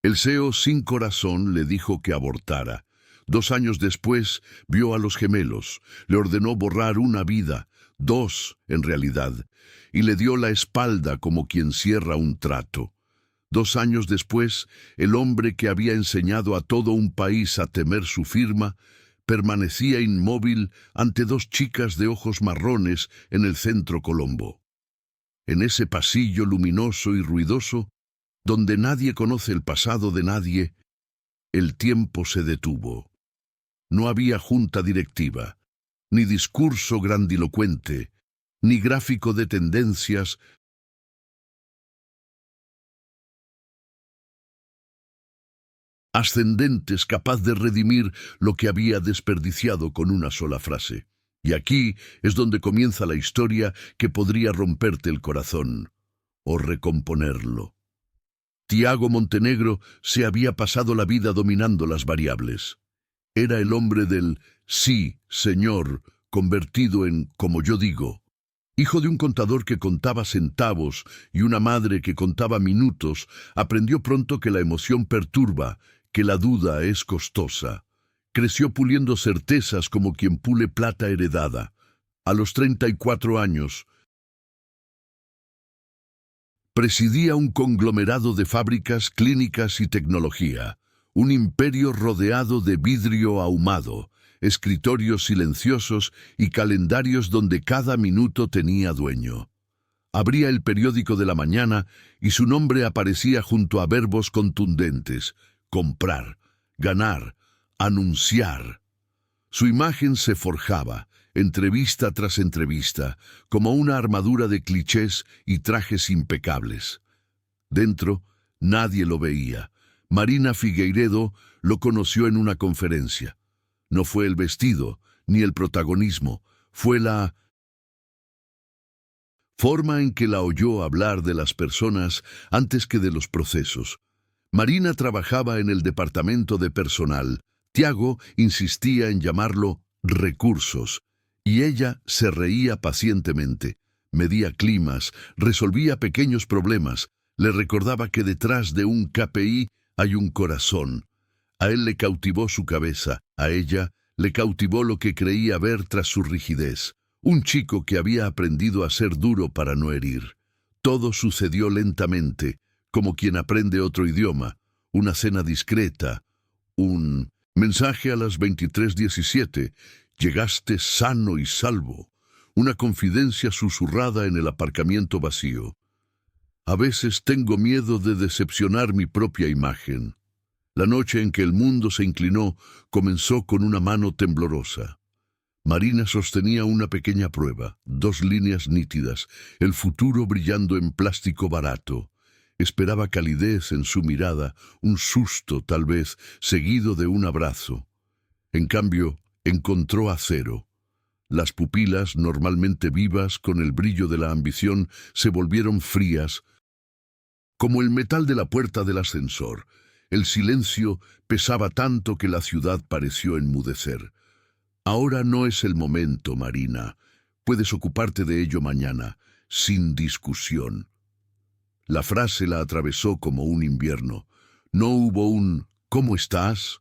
El CEO sin corazón le dijo que abortara. 2 años después vio a los gemelos, le ordenó borrar una vida, dos en realidad, y le dio la espalda como quien cierra un trato. 2 años después, el hombre que había enseñado a todo un país a temer su firma, permanecía inmóvil ante dos chicas de ojos marrones en el centro Colombo. En ese pasillo luminoso y ruidoso, donde nadie conoce el pasado de nadie, el tiempo se detuvo. No había junta directiva, ni discurso grandilocuente, ni gráfico de tendencias, ascendentes capaz de redimir lo que había desperdiciado con una sola frase. Y aquí es donde comienza la historia que podría romperte el corazón, o recomponerlo. Tiago Montenegro se había pasado la vida dominando las variables. Era el hombre del sí, señor, convertido en como yo digo. Hijo de un contador que contaba centavos y una madre que contaba minutos, aprendió pronto que la emoción perturba, que la duda es costosa. Creció puliendo certezas como quien pule plata heredada. A los 34 años, presidía un conglomerado de fábricas, clínicas y tecnología, un imperio rodeado de vidrio ahumado, escritorios silenciosos y calendarios donde cada minuto tenía dueño. Abría el periódico de la mañana y su nombre aparecía junto a verbos contundentes: comprar, ganar, anunciar. Su imagen se forjaba, entrevista tras entrevista, como una armadura de clichés y trajes impecables. Dentro, nadie lo veía. Marina Figueiredo lo conoció en una conferencia. No fue el vestido, ni el protagonismo, fue la forma en que la oyó hablar de las personas antes que de los procesos. Marina trabajaba en el departamento de personal. Tiago insistía en llamarlo recursos, y ella se reía pacientemente. Medía climas, resolvía pequeños problemas, le recordaba que detrás de un KPI hay un corazón. A él le cautivó su cabeza, a ella le cautivó lo que creía ver tras su rigidez. Un chico que había aprendido a ser duro para no herir. Todo sucedió lentamente, como quien aprende otro idioma. Una cena discreta, un mensaje a las 23:17, llegaste sano y salvo. Una confidencia susurrada en el aparcamiento vacío. A veces tengo miedo de decepcionar mi propia imagen. La noche en que el mundo se inclinó comenzó con una mano temblorosa. Marina sostenía una pequeña prueba, 2 líneas nítidas, el futuro brillando en plástico barato. Esperaba calidez en su mirada, un susto tal vez, seguido de un abrazo. En cambio, encontró acero. Las pupilas, normalmente vivas con el brillo de la ambición, se volvieron frías, como el metal de la puerta del ascensor. El silencio pesaba tanto que la ciudad pareció enmudecer. Ahora no es el momento, Marina. Puedes ocuparte de ello mañana, sin discusión. La frase la atravesó como un invierno. No hubo un ¿cómo estás?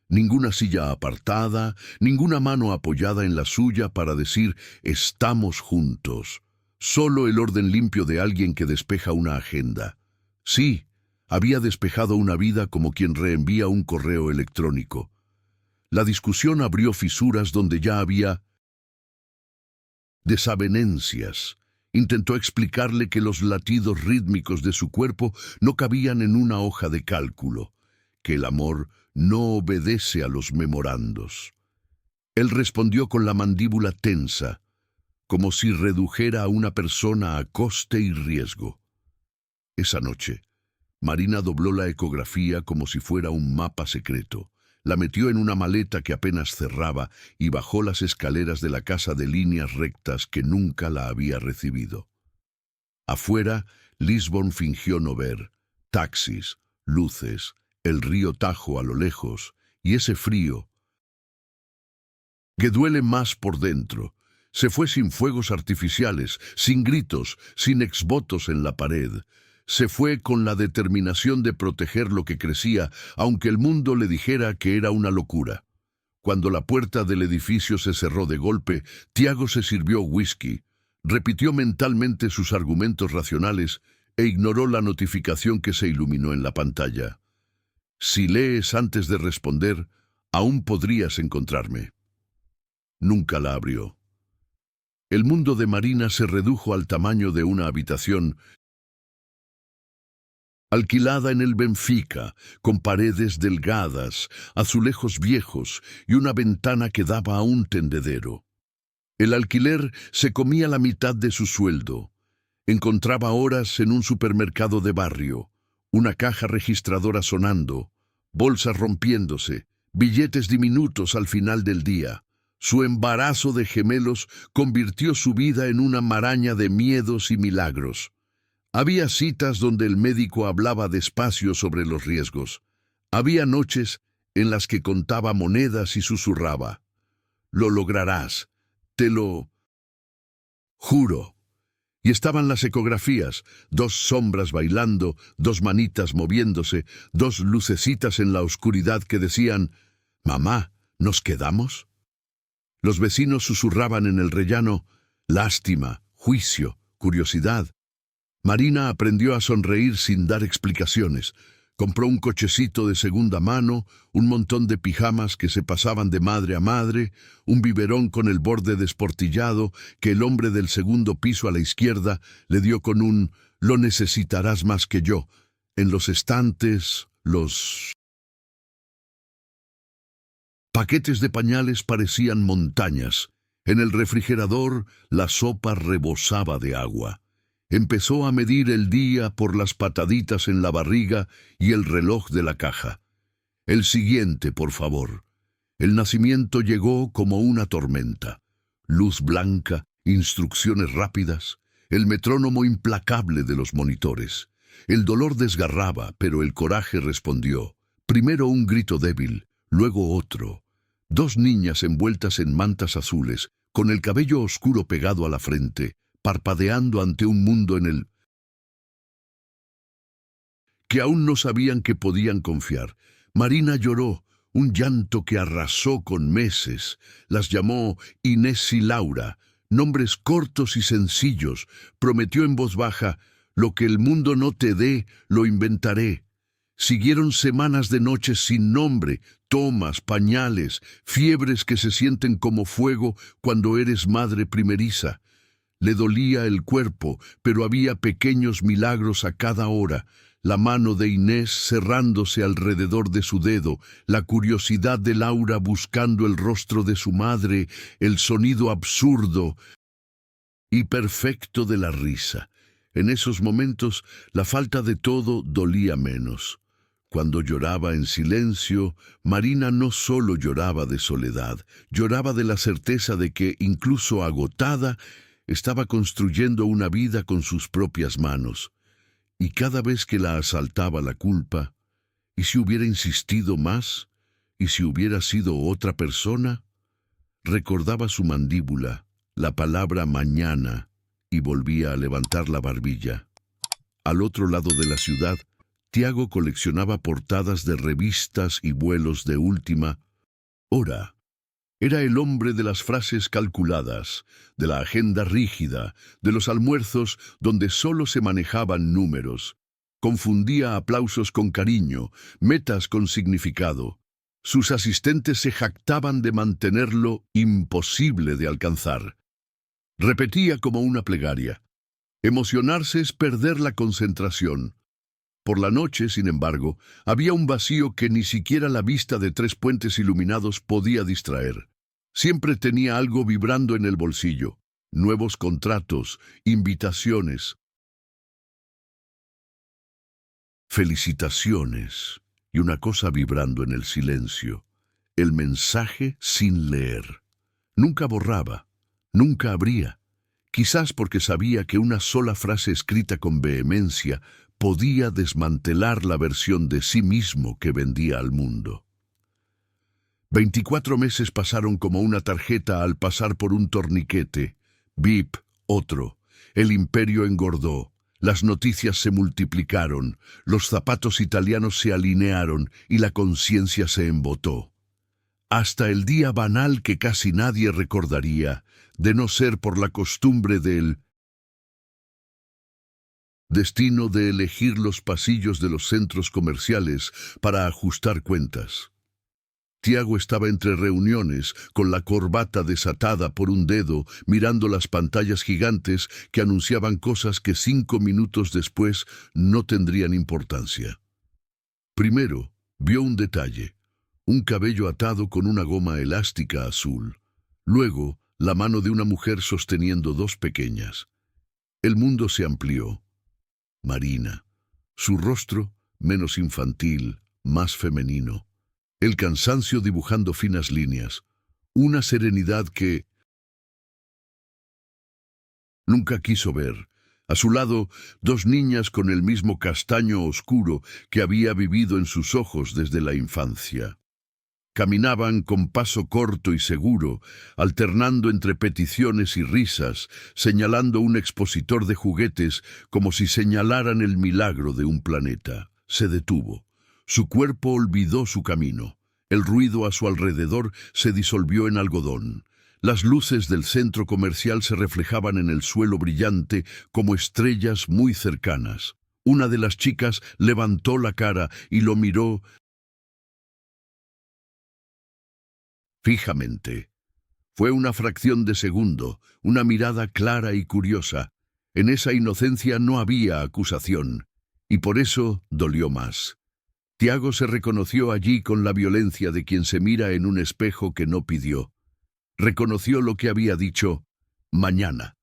Ninguna silla apartada, ninguna mano apoyada en la suya para decir estamos juntos. Solo el orden limpio de alguien que despeja una agenda. Sí, había despejado una vida como quien reenvía un correo electrónico. La discusión abrió fisuras donde ya había desavenencias. Intentó explicarle que los latidos rítmicos de su cuerpo no cabían en una hoja de cálculo, que el amor no obedece a los memorandos. Él respondió con la mandíbula tensa, como si redujera a una persona a coste y riesgo. Esa noche, Marina dobló la ecografía como si fuera un mapa secreto. La metió en una maleta que apenas cerraba y bajó las escaleras de la casa de líneas rectas que nunca la había recibido. Afuera, Lisbon fingió no ver. Taxis, luces, el río Tajo a lo lejos y ese frío que duele más por dentro. Se fue sin fuegos artificiales, sin gritos, sin exvotos en la pared. Se fue con la determinación de proteger lo que crecía, aunque el mundo le dijera que era una locura. Cuando la puerta del edificio se cerró de golpe, Tiago se sirvió whisky, repitió mentalmente sus argumentos racionales e ignoró la notificación que se iluminó en la pantalla. Si lees antes de responder, aún podrías encontrarme. Nunca la abrió. El mundo de Marina se redujo al tamaño de una habitación alquilada en el Benfica, con paredes delgadas, azulejos viejos y una ventana que daba a un tendedero. El alquiler se comía la mitad de su sueldo. Encontraba horas en un supermercado de barrio, una caja registradora sonando, bolsas rompiéndose, billetes diminutos al final del día. Su embarazo de gemelos convirtió su vida en una maraña de miedos y milagros. Había citas donde el médico hablaba despacio sobre los riesgos. Había noches en las que contaba monedas y susurraba: «Lo lograrás, te lo juro». Y estaban las ecografías, 2 sombras bailando, 2 manitas moviéndose, 2 lucecitas en la oscuridad que decían: «Mamá, ¿nos quedamos?». Los vecinos susurraban en el rellano: «Lástima, juicio, curiosidad». Marina aprendió a sonreír sin dar explicaciones. Compró un cochecito de segunda mano, un montón de pijamas que se pasaban de madre a madre, un biberón con el borde desportillado que el hombre del segundo piso a la izquierda le dio con un «lo necesitarás más que yo». En los estantes, los paquetes de pañales parecían montañas. En el refrigerador, la sopa rebosaba de agua. Empezó a medir el día por las pataditas en la barriga y el reloj de la caja. «El siguiente, por favor». El nacimiento llegó como una tormenta. Luz blanca, instrucciones rápidas, el metrónomo implacable de los monitores. El dolor desgarraba, pero el coraje respondió. Primero un grito débil, luego otro. 2 niñas envueltas en mantas azules, con el cabello oscuro pegado a la frente, parpadeando ante un mundo en el que aún no sabían que podían confiar. Marina lloró, un llanto que arrasó con meses. Las llamó Inés y Laura, nombres cortos y sencillos. Prometió en voz baja: «Lo que el mundo no te dé, lo inventaré». Siguieron semanas de noches sin nombre, tomas, pañales, fiebres que se sienten como fuego cuando eres madre primeriza. Le dolía el cuerpo, pero había pequeños milagros a cada hora. La mano de Inés cerrándose alrededor de su dedo, la curiosidad de Laura buscando el rostro de su madre, el sonido absurdo y perfecto de la risa. En esos momentos, la falta de todo dolía menos. Cuando lloraba en silencio, Marina no solo lloraba de soledad, lloraba de la certeza de que, incluso agotada, estaba construyendo una vida con sus propias manos. Y cada vez que la asaltaba la culpa, ¿y si hubiera insistido más? ¿Y si hubiera sido otra persona? Recordaba su mandíbula, la palabra mañana, y volvía a levantar la barbilla. Al otro lado de la ciudad, Tiago coleccionaba portadas de revistas y vuelos de última hora. Era el hombre de las frases calculadas, de la agenda rígida, de los almuerzos donde solo se manejaban números. Confundía aplausos con cariño, metas con significado. Sus asistentes se jactaban de mantenerlo imposible de alcanzar. Repetía como una plegaria: emocionarse es perder la concentración. Por la noche, sin embargo, había un vacío que ni siquiera la vista de 3 puentes iluminados podía distraer. Siempre tenía algo vibrando en el bolsillo: nuevos contratos, invitaciones, felicitaciones, y una cosa vibrando en el silencio: el mensaje sin leer. Nunca borraba, nunca abría, quizás porque sabía que una sola frase escrita con vehemencia podía desmantelar la versión de sí mismo que vendía al mundo. 24 meses pasaron como una tarjeta al pasar por un torniquete. Bip, otro. El imperio engordó. Las noticias se multiplicaron, los zapatos italianos se alinearon y la conciencia se embotó. Hasta el día banal que casi nadie recordaría, de no ser por la costumbre del destino de elegir los pasillos de los centros comerciales para ajustar cuentas. Tiago estaba entre reuniones, con la corbata desatada por un dedo, mirando las pantallas gigantes que anunciaban cosas que 5 minutos después no tendrían importancia. Primero, vio un detalle: un cabello atado con una goma elástica azul. Luego, la mano de una mujer sosteniendo 2 pequeñas. El mundo se amplió. Marina. Su rostro, menos infantil, más femenino. El cansancio dibujando finas líneas. Una serenidad que nunca quiso ver. A su lado, 2 niñas con el mismo castaño oscuro que había vivido en sus ojos desde la infancia. Caminaban con paso corto y seguro, alternando entre peticiones y risas, señalando un expositor de juguetes como si señalaran el milagro de un planeta. Se detuvo. Su cuerpo olvidó su camino. El ruido a su alrededor se disolvió en algodón. Las luces del centro comercial se reflejaban en el suelo brillante como estrellas muy cercanas. Una de las chicas levantó la cara y lo miró fijamente. Fue una fracción de segundo, una mirada clara y curiosa. En esa inocencia no había acusación, y por eso dolió más. Tiago se reconoció allí con la violencia de quien se mira en un espejo que no pidió. Reconoció lo que había dicho mañana.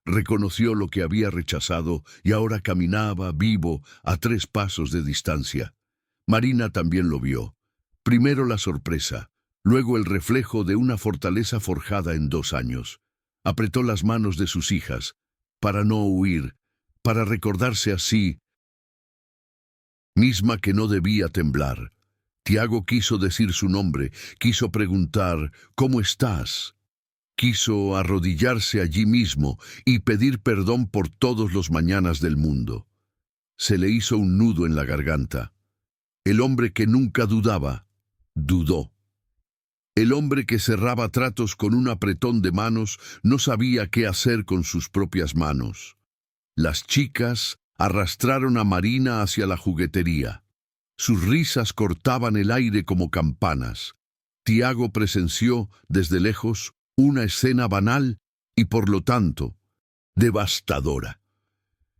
Reconoció lo que había rechazado y ahora caminaba vivo a 3 pasos de distancia. Marina también lo vio. Primero la sorpresa, luego el reflejo de una fortaleza forjada en 2 años. Apretó las manos de sus hijas, para no huir, para recordarse así misma que no debía temblar. Tiago quiso decir su nombre, quiso preguntar ¿cómo estás? Quiso arrodillarse allí mismo y pedir perdón por todos los mañanas del mundo. Se le hizo un nudo en la garganta. El hombre que nunca dudaba, dudó. El hombre que cerraba tratos con un apretón de manos no sabía qué hacer con sus propias manos. Las chicas arrastraron a Marina hacia la juguetería. Sus risas cortaban el aire como campanas. Tiago presenció, desde lejos, una escena banal y, por lo tanto, devastadora.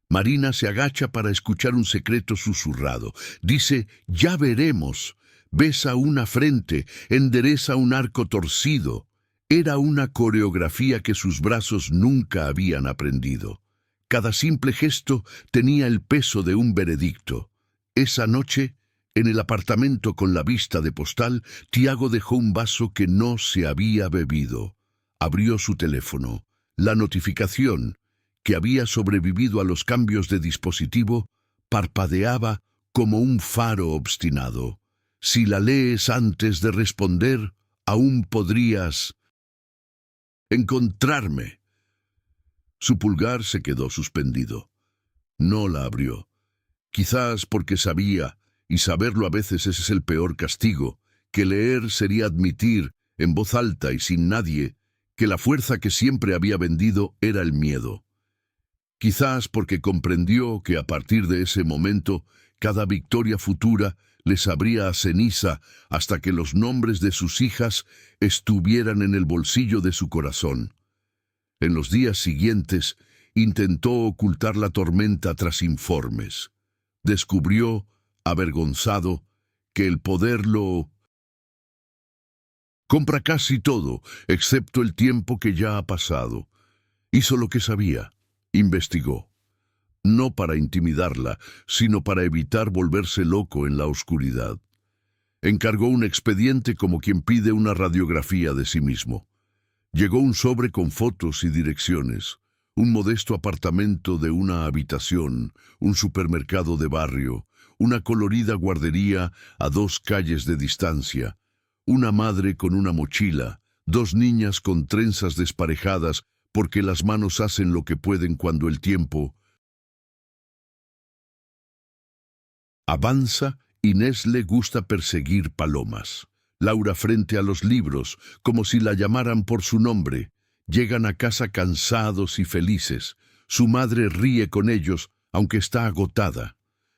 Marina se agacha para escuchar un secreto susurrado. Dice, «Ya veremos». Besa una frente, endereza un arco torcido. Era una coreografía que sus brazos nunca habían aprendido. Cada simple gesto tenía el peso de un veredicto. Esa noche, en el apartamento con la vista de postal, Tiago dejó un vaso que no se había bebido. Abrió su teléfono. La notificación, que había sobrevivido a los cambios de dispositivo, parpadeaba como un faro obstinado. Si la lees antes de responder, aún podrías encontrarme. Su pulgar se quedó suspendido. No la abrió. Quizás porque sabía, y saberlo a veces es el peor castigo, que leer sería admitir, en voz alta y sin nadie, que la fuerza que siempre había vendido era el miedo. Quizás porque comprendió que a partir de ese momento, cada victoria futura le sabría a ceniza hasta que los nombres de sus hijas estuvieran en el bolsillo de su corazón. En los días siguientes, intentó ocultar la tormenta tras informes. Descubrió, avergonzado, que el poder lo compra casi todo, excepto el tiempo que ya ha pasado. Hizo lo que sabía. Investigó. No para intimidarla, sino para evitar volverse loco en la oscuridad. Encargó un expediente como quien pide una radiografía de sí mismo. Llegó un sobre con fotos y direcciones, un modesto apartamento de una habitación, un supermercado de barrio, una colorida guardería a 2 calles de distancia, una madre con una mochila, 2 niñas con trenzas desparejadas porque las manos hacen lo que pueden cuando el tiempo Avanza, Inés le gusta perseguir palomas. Laura frente a los libros, como si la llamaran por su nombre. Llegan a casa cansados y felices. Su madre ríe con ellos, aunque está agotada.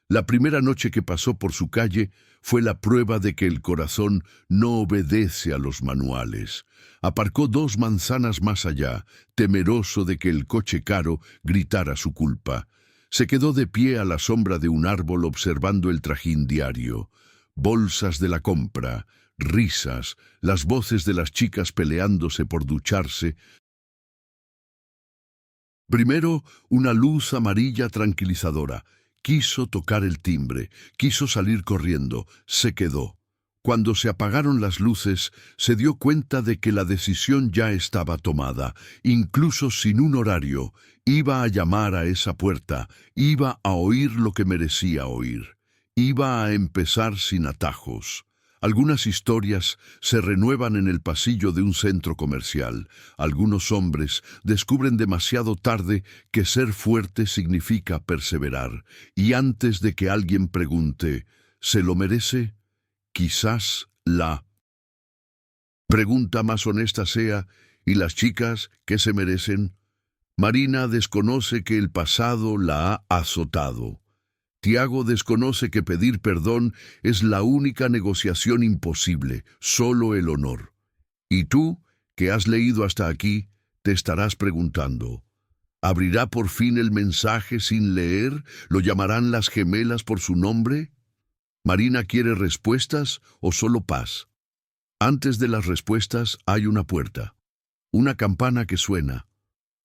La primera noche que pasó por su calle fue la prueba de que el corazón no obedece a los manuales. Aparcó 2 manzanas más allá, temeroso de que el coche caro gritara su culpa. Se quedó de pie a la sombra de un árbol observando el trajín diario. Bolsas de la compra, risas, las voces de las chicas peleándose por ducharse. Primero, una luz amarilla tranquilizadora. Quiso tocar el timbre, quiso salir corriendo, se quedó. Cuando se apagaron las luces, se dio cuenta de que la decisión ya estaba tomada, incluso sin un horario. Iba a llamar a esa puerta, iba a oír lo que merecía oír. Iba a empezar sin atajos. Algunas historias se renuevan en el pasillo de un centro comercial. Algunos hombres descubren demasiado tarde que ser fuerte significa perseverar. Y antes de que alguien pregunte, ¿se lo merece? Quizás la pregunta más honesta sea, ¿y las chicas qué se merecen? Marina desconoce que el pasado la ha azotado. Tiago desconoce que pedir perdón es la única negociación imposible, solo el honor. Y tú, que has leído hasta aquí, te estarás preguntando, ¿abrirá por fin el mensaje sin leer? ¿Lo llamarán las gemelas por su nombre? ¿Marina quiere respuestas o solo paz? Antes de las respuestas hay una puerta, una campana que suena,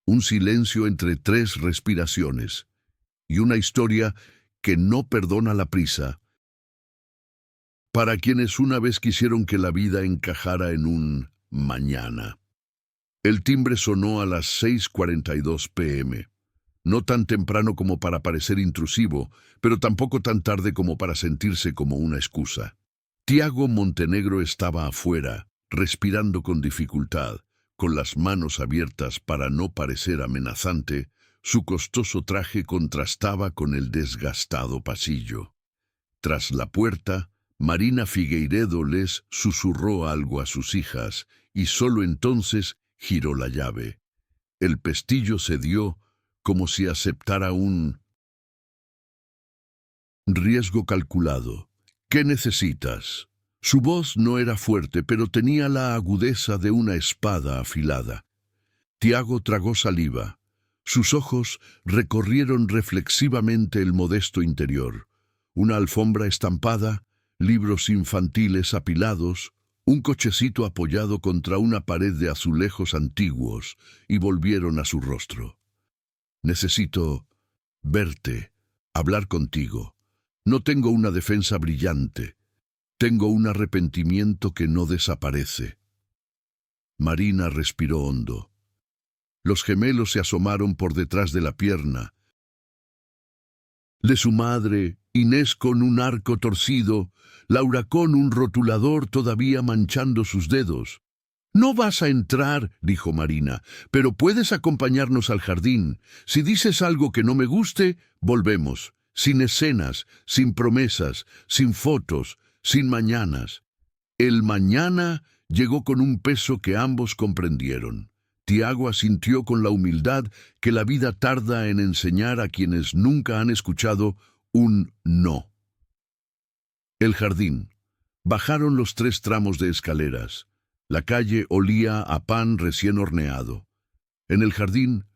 un silencio entre 3 respiraciones y una historia que no perdona la prisa. Para quienes una vez quisieron que la vida encajara en un mañana. El timbre sonó a las 6:42 p.m. No tan temprano como para parecer intrusivo, pero tampoco tan tarde como para sentirse como una excusa. Tiago Montenegro estaba afuera, respirando con dificultad, con las manos abiertas para no parecer amenazante. Su costoso traje contrastaba con el desgastado pasillo. Tras la puerta, Marina Figueiredo les susurró algo a sus hijas, y solo entonces giró la llave. El pestillo cedió como si aceptara un riesgo calculado. ¿Qué necesitas? Su voz no era fuerte, pero tenía la agudeza de una espada afilada. Tiago tragó saliva. Sus ojos recorrieron reflexivamente el modesto interior. Una alfombra estampada, libros infantiles apilados, un cochecito apoyado contra una pared de azulejos antiguos, y volvieron a su rostro. Necesito verte, hablar contigo. No tengo una defensa brillante. Tengo un arrepentimiento que no desaparece. Marina respiró hondo. Los gemelos se asomaron por detrás de la pierna de su madre, Inés con un arco torcido, Laura con un rotulador todavía manchando sus dedos. «No vas a entrar», dijo Marina, «pero puedes acompañarnos al jardín. Si dices algo que no me guste, volvemos. Sin escenas, sin promesas, sin fotos, sin mañanas». El mañana llegó con un peso que ambos comprendieron. Tiago asintió con la humildad que la vida tarda en enseñar a quienes nunca han escuchado un no. El jardín. Bajaron los 3 tramos de escaleras. La calle olía a pan recién horneado. En el jardín,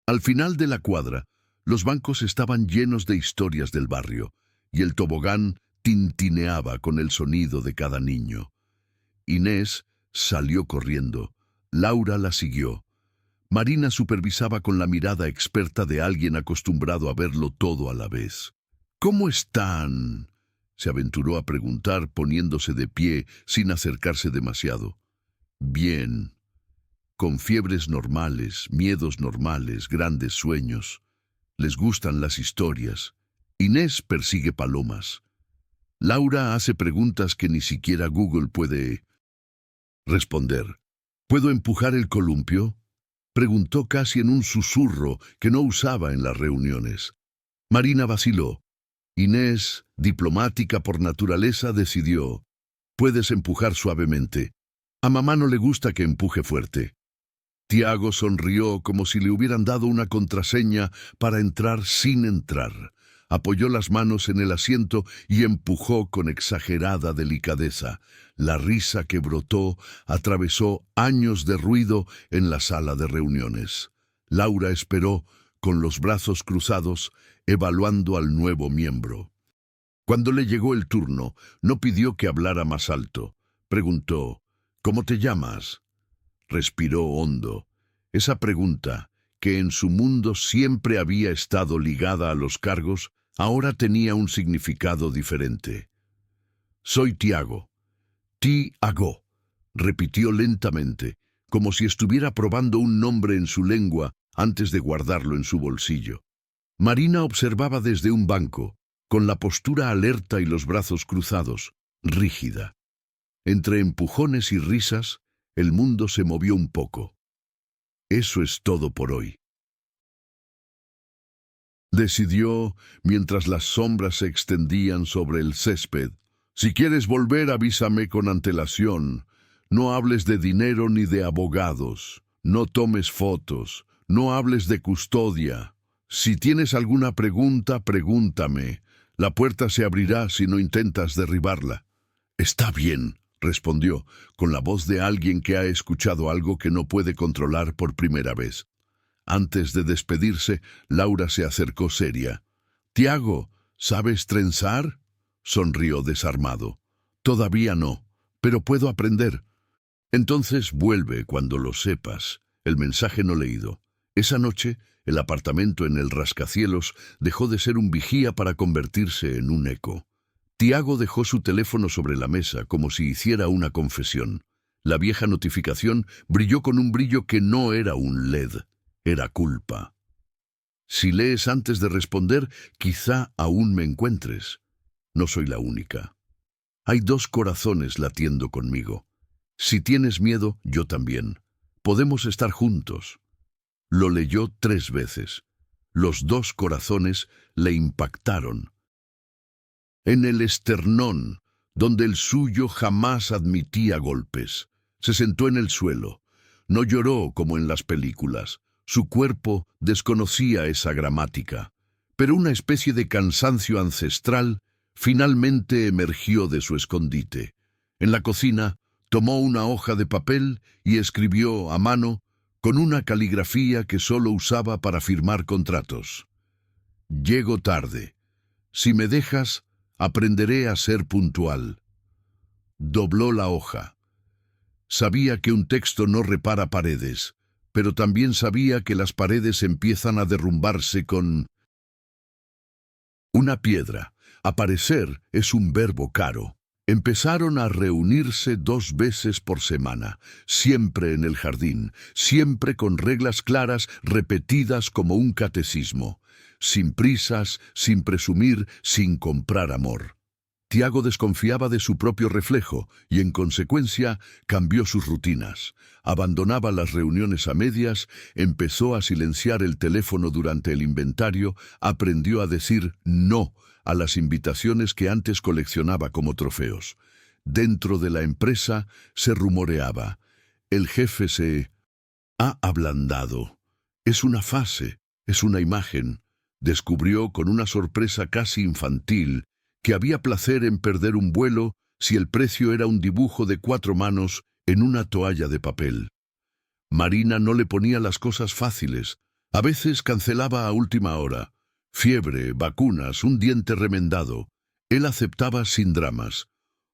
al final de la cuadra, los bancos estaban llenos de historias del barrio, y el tobogán tintineaba con el sonido de cada niño. Inés salió corriendo. Laura la siguió. Marina supervisaba con la mirada experta de alguien acostumbrado a verlo todo a la vez. «¿Cómo están?», se aventuró a preguntar poniéndose de pie sin acercarse demasiado. «Bien. Con fiebres normales, miedos normales, grandes sueños. Les gustan las historias. Inés persigue palomas. Laura hace preguntas que ni siquiera Google puede responder. ¿Puedo empujar el columpio?», preguntó casi en un susurro que no usaba en las reuniones. Marina vaciló. Inés, diplomática por naturaleza, decidió: «Puedes empujar suavemente. A mamá no le gusta que empuje fuerte». Tiago sonrió como si le hubieran dado una contraseña para entrar sin entrar. Apoyó las manos en el asiento y empujó con exagerada delicadeza. La risa que brotó atravesó años de ruido en la sala de reuniones. Laura esperó, con los brazos cruzados, evaluando al nuevo miembro. Cuando le llegó el turno, no pidió que hablara más alto. Preguntó: «¿Cómo te llamas?». Respiró hondo. Esa pregunta, que en su mundo siempre había estado ligada a los cargos, ahora tenía un significado diferente. «Soy Tiago». «Tiago», repitió lentamente, como si estuviera probando un nombre en su lengua antes de guardarlo en su bolsillo. Marina observaba desde un banco, con la postura alerta y los brazos cruzados, rígida. Entre empujones y risas, el mundo se movió un poco. «Eso es todo por hoy», decidió mientras las sombras se extendían sobre el césped. «Si quieres volver, avísame con antelación. No hables de dinero ni de abogados. No tomes fotos. No hables de custodia. Si tienes alguna pregunta, pregúntame. La puerta se abrirá si no intentas derribarla». «Está bien», respondió, con la voz de alguien que ha escuchado algo que no puede controlar por primera vez. Antes de despedirse, Laura se acercó seria. «Tiago, ¿sabes trenzar?», sonrió desarmado. «Todavía no, pero puedo aprender». «Entonces vuelve cuando lo sepas». El mensaje no leído. Esa noche, el apartamento en el rascacielos dejó de ser un vigía para convertirse en un eco. Tiago dejó su teléfono sobre la mesa como si hiciera una confesión. La vieja notificación brilló con un brillo que no era un LED, era culpa. «Si lees antes de responder, quizá aún me encuentres. No soy la única. Hay 2 corazones latiendo conmigo. Si tienes miedo, yo también. Podemos estar juntos». Lo leyó 3 veces. Los 2 corazones le impactaron. En el esternón, donde el suyo jamás admitía golpes. Se sentó en el suelo. No lloró como en las películas. Su cuerpo desconocía esa gramática. Pero una especie de cansancio ancestral finalmente emergió de su escondite. En la cocina, tomó una hoja de papel y escribió a mano, con una caligrafía que solo usaba para firmar contratos: «Llego tarde. Si me dejas, aprenderé a ser puntual». Dobló la hoja. Sabía que un texto no repara paredes, pero también sabía que las paredes empiezan a derrumbarse con una piedra. Aparecer es un verbo caro. Empezaron a reunirse 2 veces por semana, siempre en el jardín, siempre con reglas claras repetidas como un catecismo. Sin prisas, sin presumir, sin comprar amor. Tiago desconfiaba de su propio reflejo y, en consecuencia, cambió sus rutinas. Abandonaba las reuniones a medias, empezó a silenciar el teléfono durante el inventario, aprendió a decir no a las invitaciones que antes coleccionaba como trofeos. Dentro de la empresa se rumoreaba: «El jefe se ha ablandado». Es una fase, es una imagen. Descubrió con una sorpresa casi infantil que había placer en perder un vuelo si el precio era un dibujo de 4 manos en una toalla de papel. Marina no le ponía las cosas fáciles. A veces cancelaba a última hora. Fiebre, vacunas, un diente remendado. Él aceptaba sin dramas.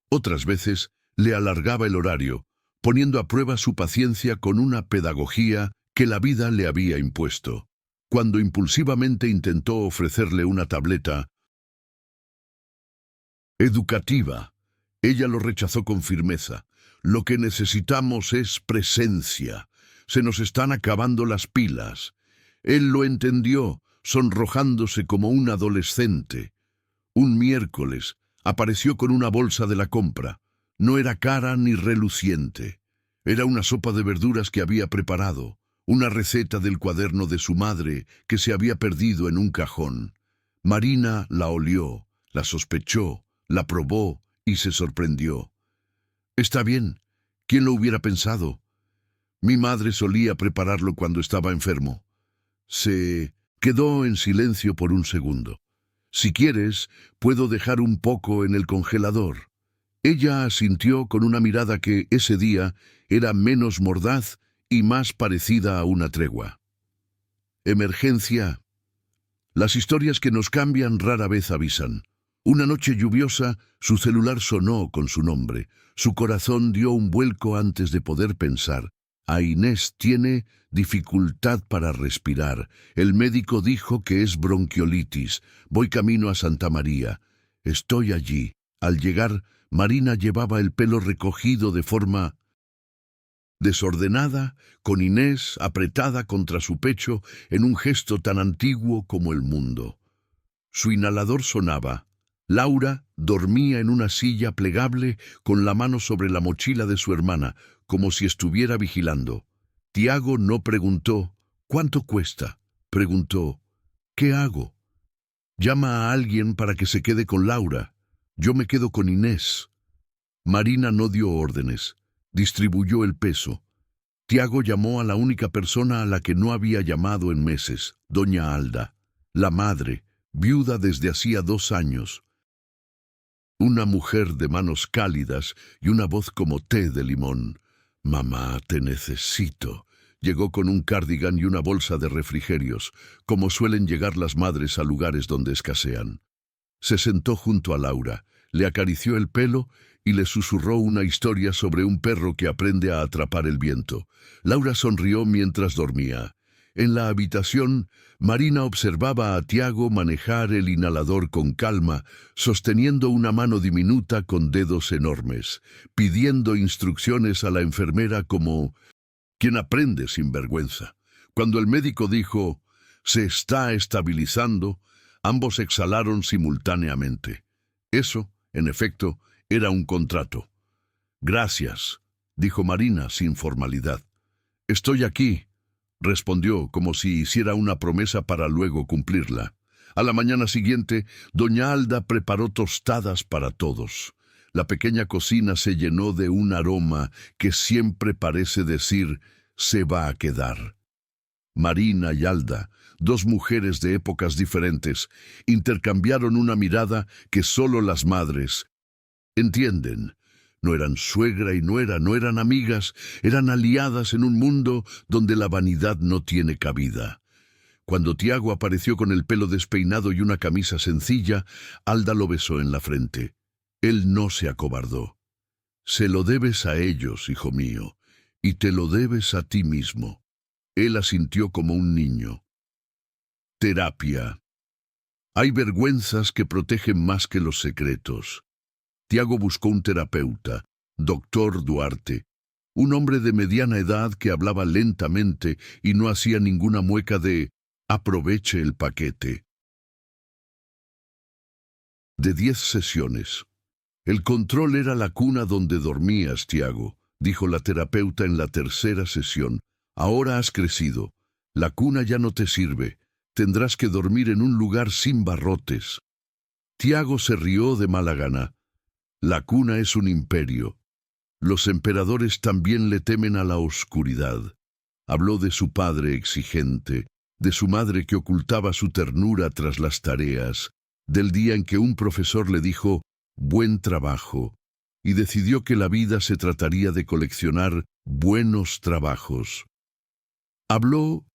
Otras veces le alargaba el horario, poniendo a prueba su paciencia con una pedagogía que la vida le había impuesto. Cuando impulsivamente intentó ofrecerle una tableta educativa, ella lo rechazó con firmeza. «Lo que necesitamos es presencia. Se nos están acabando las pilas». Él lo entendió, sonrojándose como un adolescente. Un miércoles apareció con una bolsa de la compra. No era cara ni reluciente. Era una sopa de verduras que había preparado, una receta del cuaderno de su madre que se había perdido en un cajón. Marina la olió. La sospechó, la probó y se sorprendió. Está bien, ¿quién lo hubiera pensado? Mi madre solía prepararlo cuando estaba enfermo. Se quedó en silencio por un segundo. Si quieres, puedo dejar un poco en el congelador. Ella asintió con una mirada que ese día era menos mordaz y más parecida a una tregua. Emergencia. Las historias que nos cambian rara vez avisan. Una noche lluviosa, su celular sonó con su nombre. Su corazón dio un vuelco antes de poder pensar. A Inés tiene dificultad para respirar. El médico dijo que es bronquiolitis. Voy camino a Santa María. Estoy allí. Al llegar, Marina llevaba el pelo recogido de forma desordenada, con Inés apretada contra su pecho en un gesto tan antiguo como el mundo. Su inhalador sonaba. Laura dormía en una silla plegable con la mano sobre la mochila de su hermana, como si estuviera vigilando. Tiago no preguntó, ¿cuánto cuesta? Preguntó, ¿qué hago? Llama a alguien para que se quede con Laura. Yo me quedo con Inés. Marina no dio órdenes. Distribuyó el peso. Tiago llamó a la única persona a la que no había llamado en meses, doña Alda, la madre, viuda desde hacía 2 años. Una mujer de manos cálidas y una voz como té de limón. Mamá, te necesito. Llegó con un cardigan y una bolsa de refrigerios, como suelen llegar las madres a lugares donde escasean. Se sentó junto a Laura, le acarició el pelo y le susurró una historia sobre un perro que aprende a atrapar el viento. Laura sonrió mientras dormía. En la habitación, Marina observaba a Tiago manejar el inhalador con calma, sosteniendo una mano diminuta con dedos enormes, pidiendo instrucciones a la enfermera como quien aprende sin vergüenza. Cuando el médico dijo, «Se está estabilizando», ambos exhalaron simultáneamente. Eso, en efecto, era un contrato. «Gracias», dijo Marina sin formalidad. «Estoy aquí», respondió como si hiciera una promesa para luego cumplirla. A la mañana siguiente, doña Alda preparó tostadas para todos. La pequeña cocina se llenó de un aroma que siempre parece decir, «se va a quedar». Marina y Alda, 2 mujeres de épocas diferentes, intercambiaron una mirada que solo las madres entienden. No eran suegra y nuera, no eran amigas, eran aliadas en un mundo donde la vanidad no tiene cabida. Cuando Tiago apareció con el pelo despeinado y una camisa sencilla, Alda lo besó en la frente. Él no se acobardó. «Se lo debes a ellos, hijo mío, y te lo debes a ti mismo». Él asintió como un niño. Terapia. Hay vergüenzas que protegen más que los secretos. Tiago buscó un terapeuta, doctor Duarte, un hombre de mediana edad que hablaba lentamente y no hacía ninguna mueca de «aproveche el paquete». De 10 sesiones. «El control era la cuna donde dormías, Tiago», dijo la terapeuta en la 3ª sesión. «Ahora has crecido. La cuna ya no te sirve. Tendrás que dormir en un lugar sin barrotes». Tiago se rió de mala gana. «La cuna es un imperio. Los emperadores también le temen a la oscuridad». Habló de su padre exigente, de su madre que ocultaba su ternura tras las tareas, del día en que un profesor le dijo «buen trabajo», y decidió que la vida se trataría de coleccionar buenos trabajos. Habló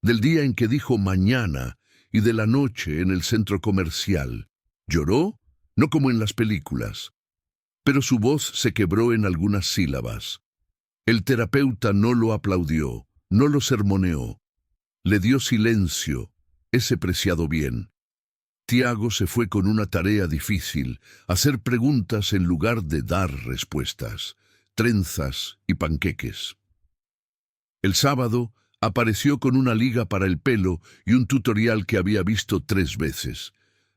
del día en que dijo «mañana» y de la noche en el centro comercial. Lloró, no como en las películas, pero su voz se quebró en algunas sílabas. El terapeuta no lo aplaudió, no lo sermoneó. Le dio silencio, ese preciado bien. Tiago se fue con una tarea difícil, hacer preguntas en lugar de dar respuestas, trenzas y panqueques. El sábado apareció con una liga para el pelo y un tutorial que había visto 3 veces.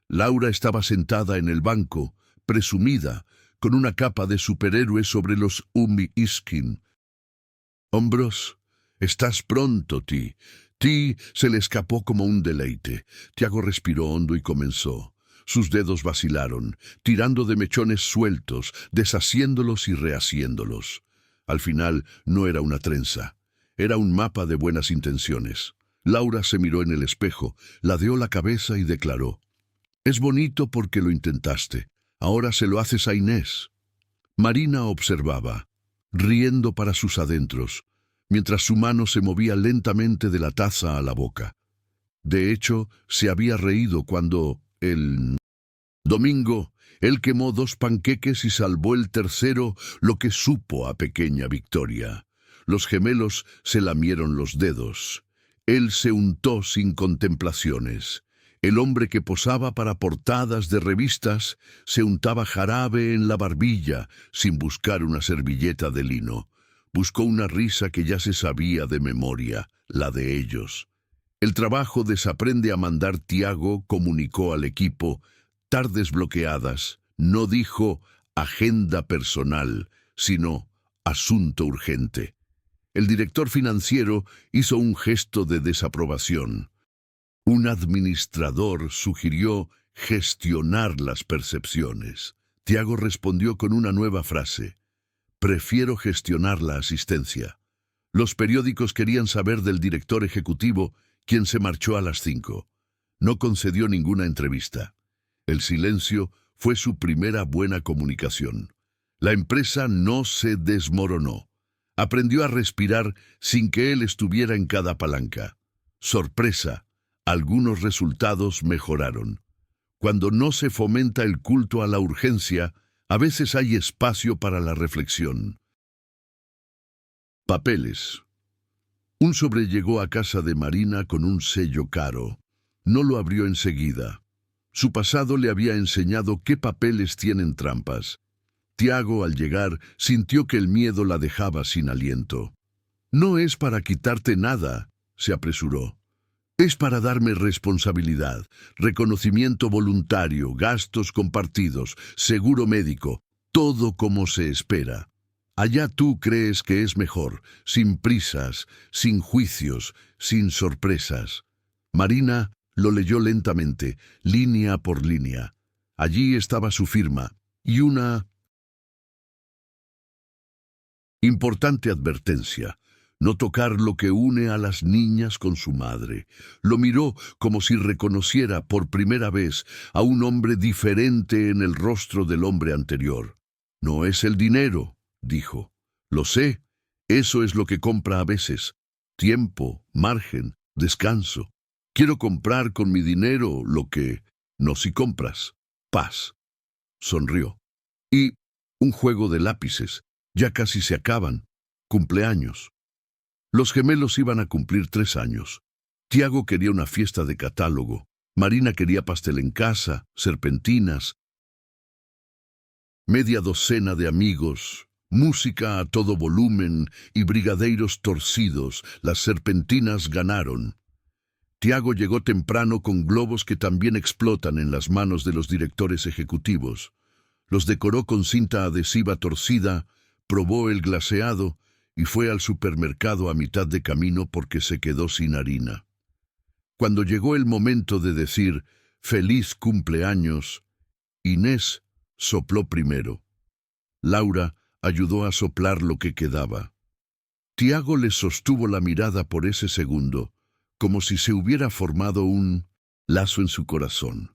Laura estaba sentada en el banco, presumida, con una capa de superhéroe sobre los Umi-Iskin. «Hombros, estás pronto, Ti». Ti se le escapó como un deleite. Tiago respiró hondo y comenzó. Sus dedos vacilaron, tirando de mechones sueltos, deshaciéndolos y rehaciéndolos. Al final no era una trenza, era un mapa de buenas intenciones. Laura se miró en el espejo, ladeó la cabeza y declaró: «Es bonito porque lo intentaste. Ahora se lo haces a Inés». Marina observaba, riendo para sus adentros, mientras su mano se movía lentamente de la taza a la boca. De hecho, se había reído cuando, el domingo, él quemó 2 panqueques y salvó el tercero, lo que supo a pequeña victoria. Los gemelos se lamieron los dedos. Él se untó sin contemplaciones. El hombre que posaba para portadas de revistas se untaba jarabe en la barbilla sin buscar una servilleta de lino. Buscó una risa que ya se sabía de memoria, la de ellos. El trabajo desaprende a mandar. Tiago comunicó al equipo: tardes bloqueadas. No dijo agenda personal, sino asunto urgente. El director financiero hizo un gesto de desaprobación. Un administrador sugirió gestionar las percepciones. Tiago respondió con una nueva frase: prefiero gestionar la asistencia. Los periódicos querían saber del director ejecutivo, quien se marchó a las 5. No concedió ninguna entrevista. El silencio fue su primera buena comunicación. La empresa no se desmoronó. Aprendió a respirar sin que él estuviera en cada palanca. Sorpresa, algunos resultados mejoraron. Cuando no se fomenta el culto a la urgencia, a veces hay espacio para la reflexión. Papeles. Un sobre llegó a casa de Marina con un sello caro. No lo abrió enseguida. Su pasado le había enseñado qué papeles tienen trampas. Tiago, al llegar, sintió que el miedo la dejaba sin aliento. «No es para quitarte nada», se apresuró. «Es para darme responsabilidad, reconocimiento voluntario, gastos compartidos, seguro médico, todo como se espera. Allá tú crees que es mejor, sin prisas, sin juicios, sin sorpresas». Marina lo leyó lentamente, línea por línea. Allí estaba su firma y una importante advertencia: no tocar lo que une a las niñas con su madre. Lo miró como si reconociera por primera vez a un hombre diferente en el rostro del hombre anterior. «No es el dinero», dijo. «Lo sé, eso es lo que compra a veces. Tiempo, margen, descanso. Quiero comprar con mi dinero lo que, no si compras, paz». Sonrió. «Y un juego de lápices. Ya casi se acaban. Cumpleaños». Los gemelos iban a cumplir 3 años. Tiago quería una fiesta de catálogo. Marina quería pastel en casa, serpentinas, media docena de amigos, música a todo volumen y brigadeiros torcidos. Las serpentinas ganaron. Tiago llegó temprano con globos que también explotan en las manos de los directores ejecutivos. Los decoró con cinta adhesiva torcida, probó el glaseado y fue al supermercado a mitad de camino porque se quedó sin harina. Cuando llegó el momento de decir «feliz cumpleaños», Inés sopló primero. Laura ayudó a soplar lo que quedaba. Tiago le sostuvo la mirada por ese segundo, como si se hubiera formado un lazo en su corazón.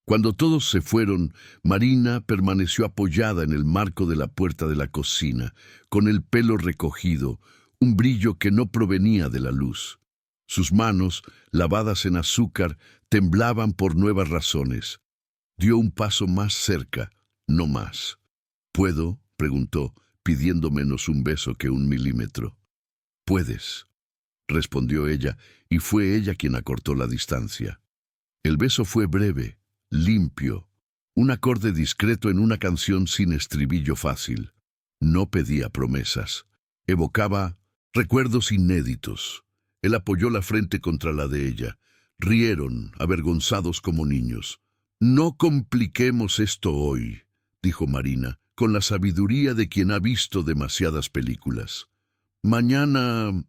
Cuando todos se fueron, Marina permaneció apoyada en el marco de la puerta de la cocina, con el pelo recogido, un brillo que no provenía de la luz. Sus manos, lavadas en azúcar, temblaban por nuevas razones. Dio un paso más cerca, no más. «¿Puedo?», preguntó, pidiendo menos un beso que 1 milímetro. «Puedes», respondió ella, y fue ella quien acortó la distancia. El beso fue breve, limpio, un acorde discreto en una canción sin estribillo fácil. No pedía promesas, evocaba recuerdos inéditos. Él apoyó la frente contra la de ella. Rieron, avergonzados como niños. «No compliquemos esto hoy», dijo Marina, con la sabiduría de quien ha visto demasiadas películas. «Mañana...»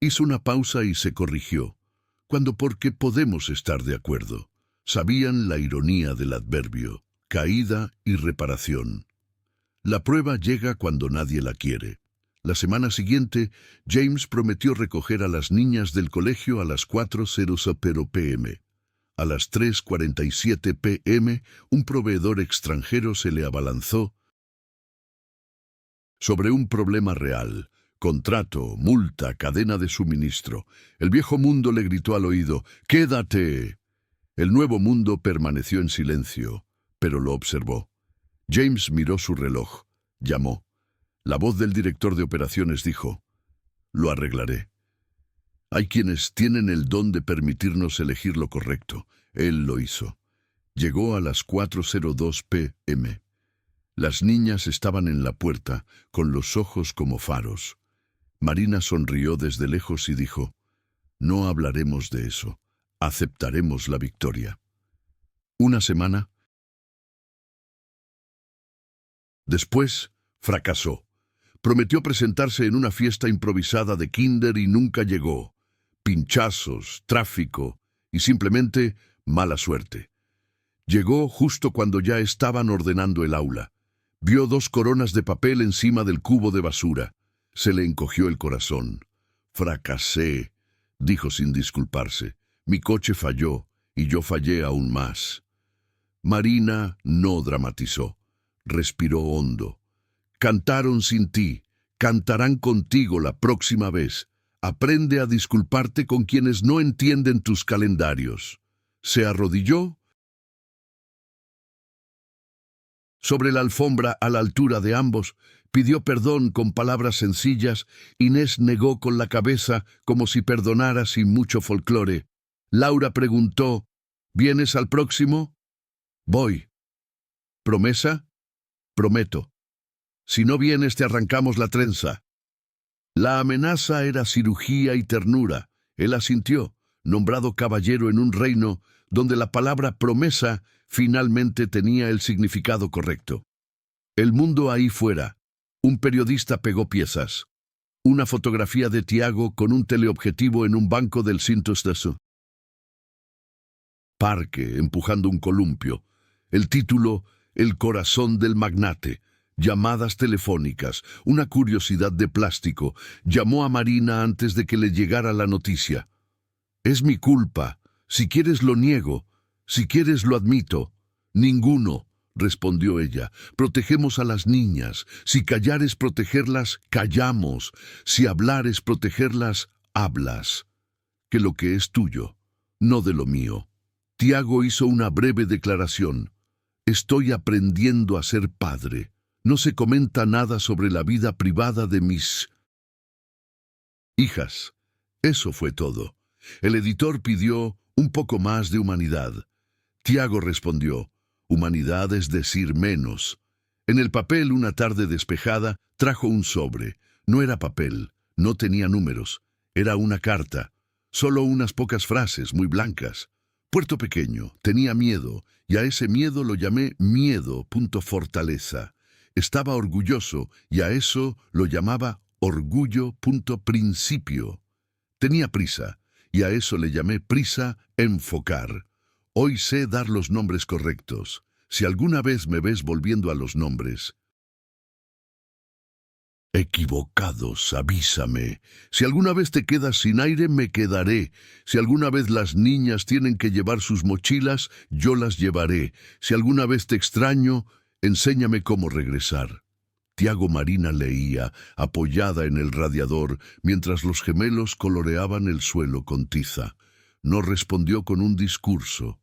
Hizo una pausa y se corrigió. «Porque podemos estar de acuerdo. Sabían la ironía del adverbio, caída y reparación. La prueba llega cuando nadie la quiere. La semana siguiente, James prometió recoger a las niñas del colegio a las 4:00 p.m. A las 3:47 p.m., un proveedor extranjero se le abalanzó sobre un problema real. Contrato, multa, cadena de suministro. El viejo mundo le gritó al oído, ¡quédate! El nuevo mundo permaneció en silencio, pero lo observó. James miró su reloj. Llamó. La voz del director de operaciones dijo, «Lo arreglaré». Hay quienes tienen el don de permitirnos elegir lo correcto. Él lo hizo. Llegó a las 4:02 p.m. Las niñas estaban en la puerta, con los ojos como faros. Marina sonrió desde lejos y dijo, «No hablaremos de eso. Aceptaremos la victoria». Una semana después, fracasó. Prometió presentarse en una fiesta improvisada de kinder y nunca llegó. Pinchazos, tráfico y simplemente mala suerte. Llegó justo cuando ya estaban ordenando el aula. Vio 2 coronas de papel encima del cubo de basura. Se le encogió el corazón. «Fracasé», dijo sin disculparse. «Mi coche falló y yo fallé aún más». Marina no dramatizó. Respiró hondo. «Cantaron sin ti, cantarán contigo la próxima vez. Aprende a disculparte con quienes no entienden tus calendarios». Se arrodilló sobre la alfombra a la altura de ambos, pidió perdón con palabras sencillas. Inés negó con la cabeza como si perdonara sin mucho folclore. Laura preguntó, «¿Vienes al próximo?» «Voy». «¿Promesa?» «Prometo». «Si no vienes te arrancamos la trenza». La amenaza era cirugía y ternura. Él asintió, nombrado caballero en un reino donde la palabra promesa finalmente tenía el significado correcto. El mundo ahí fuera. Un periodista pegó piezas. Una fotografía de Tiago con un teleobjetivo en un banco del Cintos de su parque, empujando un columpio. El título, «El corazón del magnate». Llamadas telefónicas, una curiosidad de plástico. Llamó a Marina antes de que le llegara la noticia. «Es mi culpa. Si quieres lo niego. Si quieres lo admito». «Ninguno», respondió ella. «Protegemos a las niñas. Si callar es protegerlas, callamos. Si hablar es protegerlas, hablas. Que lo que es tuyo, no de lo mío». Tiago hizo una breve declaración. «Estoy aprendiendo a ser padre. No se comenta nada sobre la vida privada de mis hijas». Eso fue todo. El editor pidió un poco más de humanidad. Tiago respondió, «Humanidad es decir menos». En el papel, una tarde despejada, trajo un sobre. No era papel, no tenía números. Era una carta. Solo unas pocas frases, muy blancas. «Puerto Pequeño, tenía miedo, y a ese miedo lo llamé miedo.fortaleza. Estaba orgulloso, y a eso lo llamaba orgullo.principio. Tenía prisa, y a eso le llamé prisa enfocar. Hoy sé dar los nombres correctos. Si alguna vez me ves volviendo a los nombres equivocados, avísame. Si alguna vez te quedas sin aire, me quedaré. Si alguna vez las niñas tienen que llevar sus mochilas, yo las llevaré. Si alguna vez te extraño, enséñame cómo regresar». Tiago. Marina leía, apoyada en el radiador, mientras los gemelos coloreaban el suelo con tiza. No respondió con un discurso.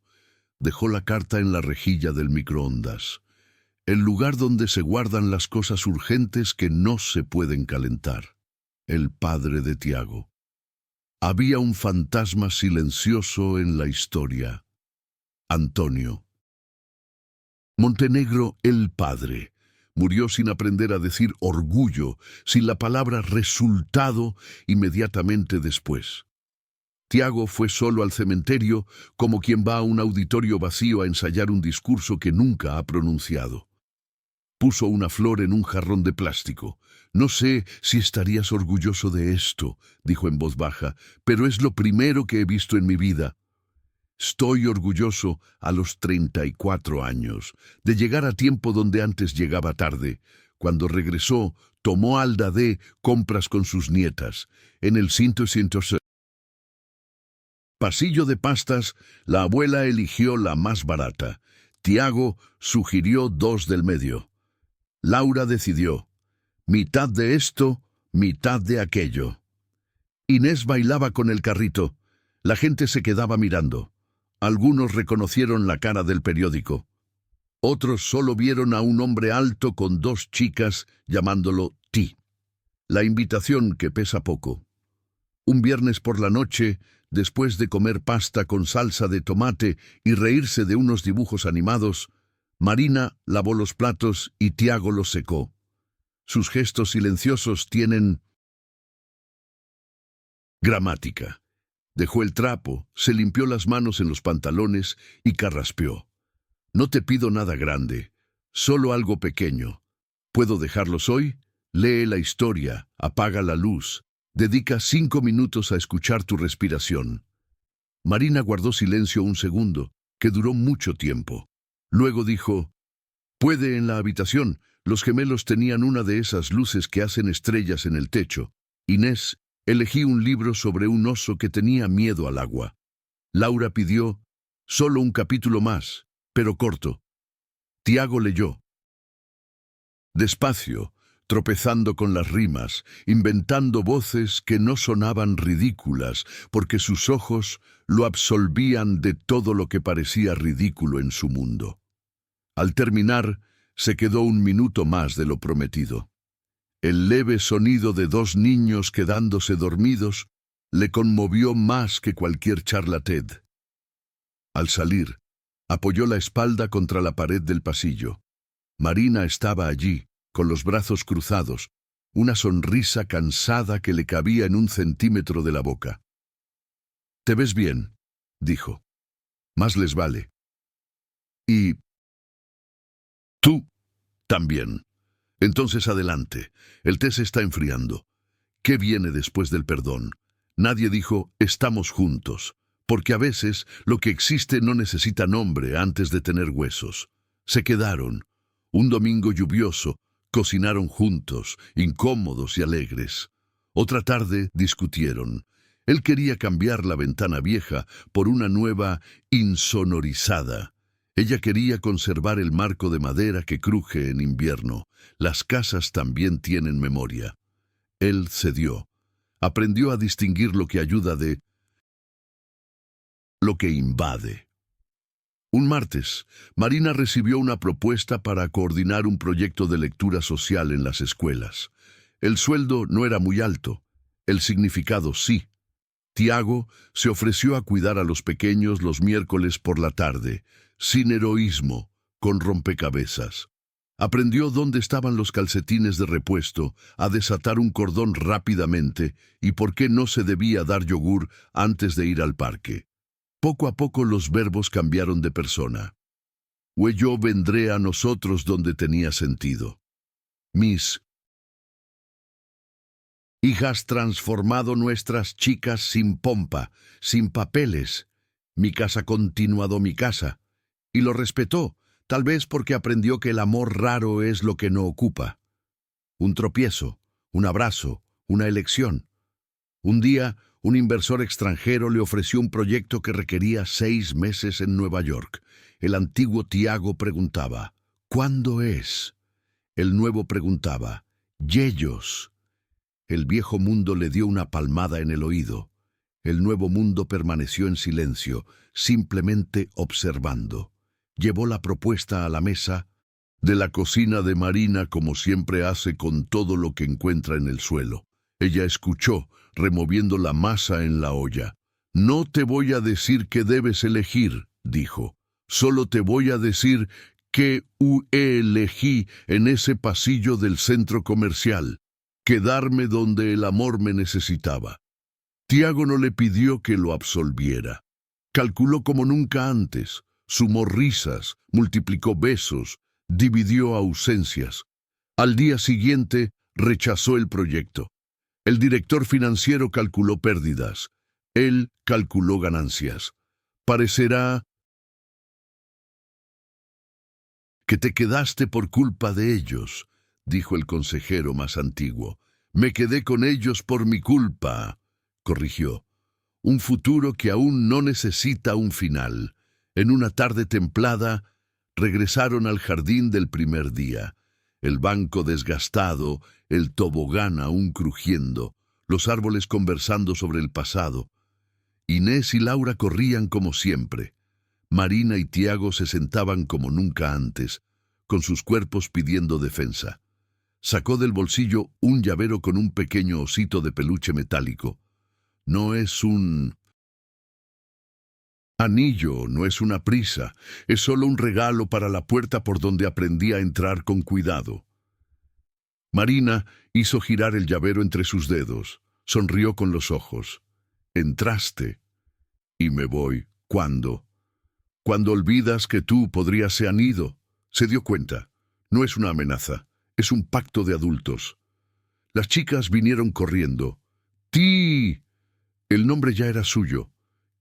Dejó la carta en la rejilla del microondas, el lugar donde se guardan las cosas urgentes que no se pueden calentar. El padre de Tiago. Había un fantasma silencioso en la historia. Antonio Montenegro, el padre. Murió sin aprender a decir orgullo, sin la palabra resultado inmediatamente después. Tiago fue solo al cementerio, como quien va a un auditorio vacío a ensayar un discurso que nunca ha pronunciado. Puso una flor en un jarrón de plástico. «No sé si estarías orgulloso de esto», dijo en voz baja, «pero es lo primero que he visto en mi vida». Estoy orgulloso a los 34 años de llegar a tiempo donde antes llegaba tarde. Cuando regresó, tomó Alda de compras con sus nietas. En el 106 pasillo de pastas, la abuela eligió la más barata. Tiago sugirió 2 del medio. Laura decidió, mitad de esto, mitad de aquello. Inés bailaba con el carrito. La gente se quedaba mirando. Algunos reconocieron la cara del periódico. Otros solo vieron a un hombre alto con 2 chicas llamándolo Ti. La invitación que pesa poco. Un viernes por la noche, después de comer pasta con salsa de tomate y reírse de unos dibujos animados, Marina lavó los platos y Tiago los secó. Sus gestos silenciosos tienen gramática. Dejó el trapo, se limpió las manos en los pantalones y carraspeó. No te pido nada grande, solo algo pequeño. ¿Puedo dejarlos hoy? Lee la historia, apaga la luz, dedica 5 minutos a escuchar tu respiración. Marina guardó silencio un segundo, que duró mucho tiempo. Luego dijo, puede en la habitación. Los gemelos tenían una de esas luces que hacen estrellas en el techo. Inés, elegí un libro sobre un oso que tenía miedo al agua. Laura pidió, solo un capítulo más, pero corto. Tiago leyó. Despacio, tropezando con las rimas, inventando voces que no sonaban ridículas, porque sus ojos lo absolvían de todo lo que parecía ridículo en su mundo. Al terminar, se quedó 1 minuto más de lo prometido. El leve sonido de 2 niños quedándose dormidos le conmovió más que cualquier charla TED. Al salir, apoyó la espalda contra la pared del pasillo. Marina estaba allí, con los brazos cruzados, una sonrisa cansada que le cabía en 1 centímetro de la boca. «Te ves bien», dijo. «Más les vale». «Y tú también. Entonces adelante, el té se está enfriando. ¿Qué viene después del perdón?» Nadie dijo, estamos juntos, porque a veces lo que existe no necesita nombre antes de tener huesos. Se quedaron. Un domingo lluvioso, cocinaron juntos, incómodos y alegres. Otra tarde discutieron. Él quería cambiar la ventana vieja por una nueva insonorizada. Ella quería conservar el marco de madera que cruje en invierno. Las casas también tienen memoria. Él cedió. Aprendió a distinguir lo que ayuda de lo que invade. Un martes, Marina recibió una propuesta para coordinar un proyecto de lectura social en las escuelas. El sueldo no era muy alto, el significado sí. Tiago se ofreció a cuidar a los pequeños los miércoles por la tarde, sin heroísmo, con rompecabezas. Aprendió dónde estaban los calcetines de repuesto, a desatar un cordón rápidamente y por qué no se debía dar yogur antes de ir al parque. Poco a poco los verbos cambiaron de persona. «O yo vendré a nosotros» donde tenía sentido. «Mis hijas transformado nuestras chicas sin pompa, sin papeles. Mi casa continuado mi casa». Y lo respetó, tal vez porque aprendió que el amor raro es lo que no ocupa. Un tropiezo, un abrazo, una elección. Un día, un inversor extranjero le ofreció un proyecto que requería 6 meses en Nueva York. El antiguo Tiago preguntaba, ¿cuándo es? El nuevo preguntaba, ¿yellos? El viejo mundo le dio una palmada en el oído. El nuevo mundo permaneció en silencio, simplemente observando. Llevó la propuesta a la mesa de la cocina de Marina como siempre hace con todo lo que encuentra en el suelo. Ella escuchó, removiendo la masa en la olla. «No te voy a decir qué debes elegir», dijo. «Solo te voy a decir qué elegí en ese pasillo del centro comercial. Quedarme donde el amor me necesitaba». Tiago no le pidió que lo absolviera. Calculó como nunca antes. Sumó risas, multiplicó besos, dividió ausencias. Al día siguiente, rechazó el proyecto. El director financiero calculó pérdidas. Él calculó ganancias. Parecerá que te quedaste por culpa de ellos, dijo el consejero más antiguo. Me quedé con ellos por mi culpa, corrigió. Un futuro que aún no necesita un final. En una tarde templada, regresaron al jardín del primer día. El banco desgastado, el tobogán aún crujiendo, los árboles conversando sobre el pasado. Inés y Laura corrían como siempre. Marina y Tiago se sentaban como nunca antes, con sus cuerpos pidiendo defensa. Sacó del bolsillo un llavero con un pequeño osito de peluche metálico. No es un anillo, no es una prisa, es solo un regalo para la puerta por donde aprendí a entrar con cuidado. Marina hizo girar el llavero entre sus dedos, sonrió con los ojos. Entraste. Y me voy. ¿Cuándo? Cuando olvidas que tú podrías ser han ido. Se dio cuenta. No es una amenaza, es un pacto de adultos. Las chicas vinieron corriendo. ¡Ti! El nombre ya era suyo.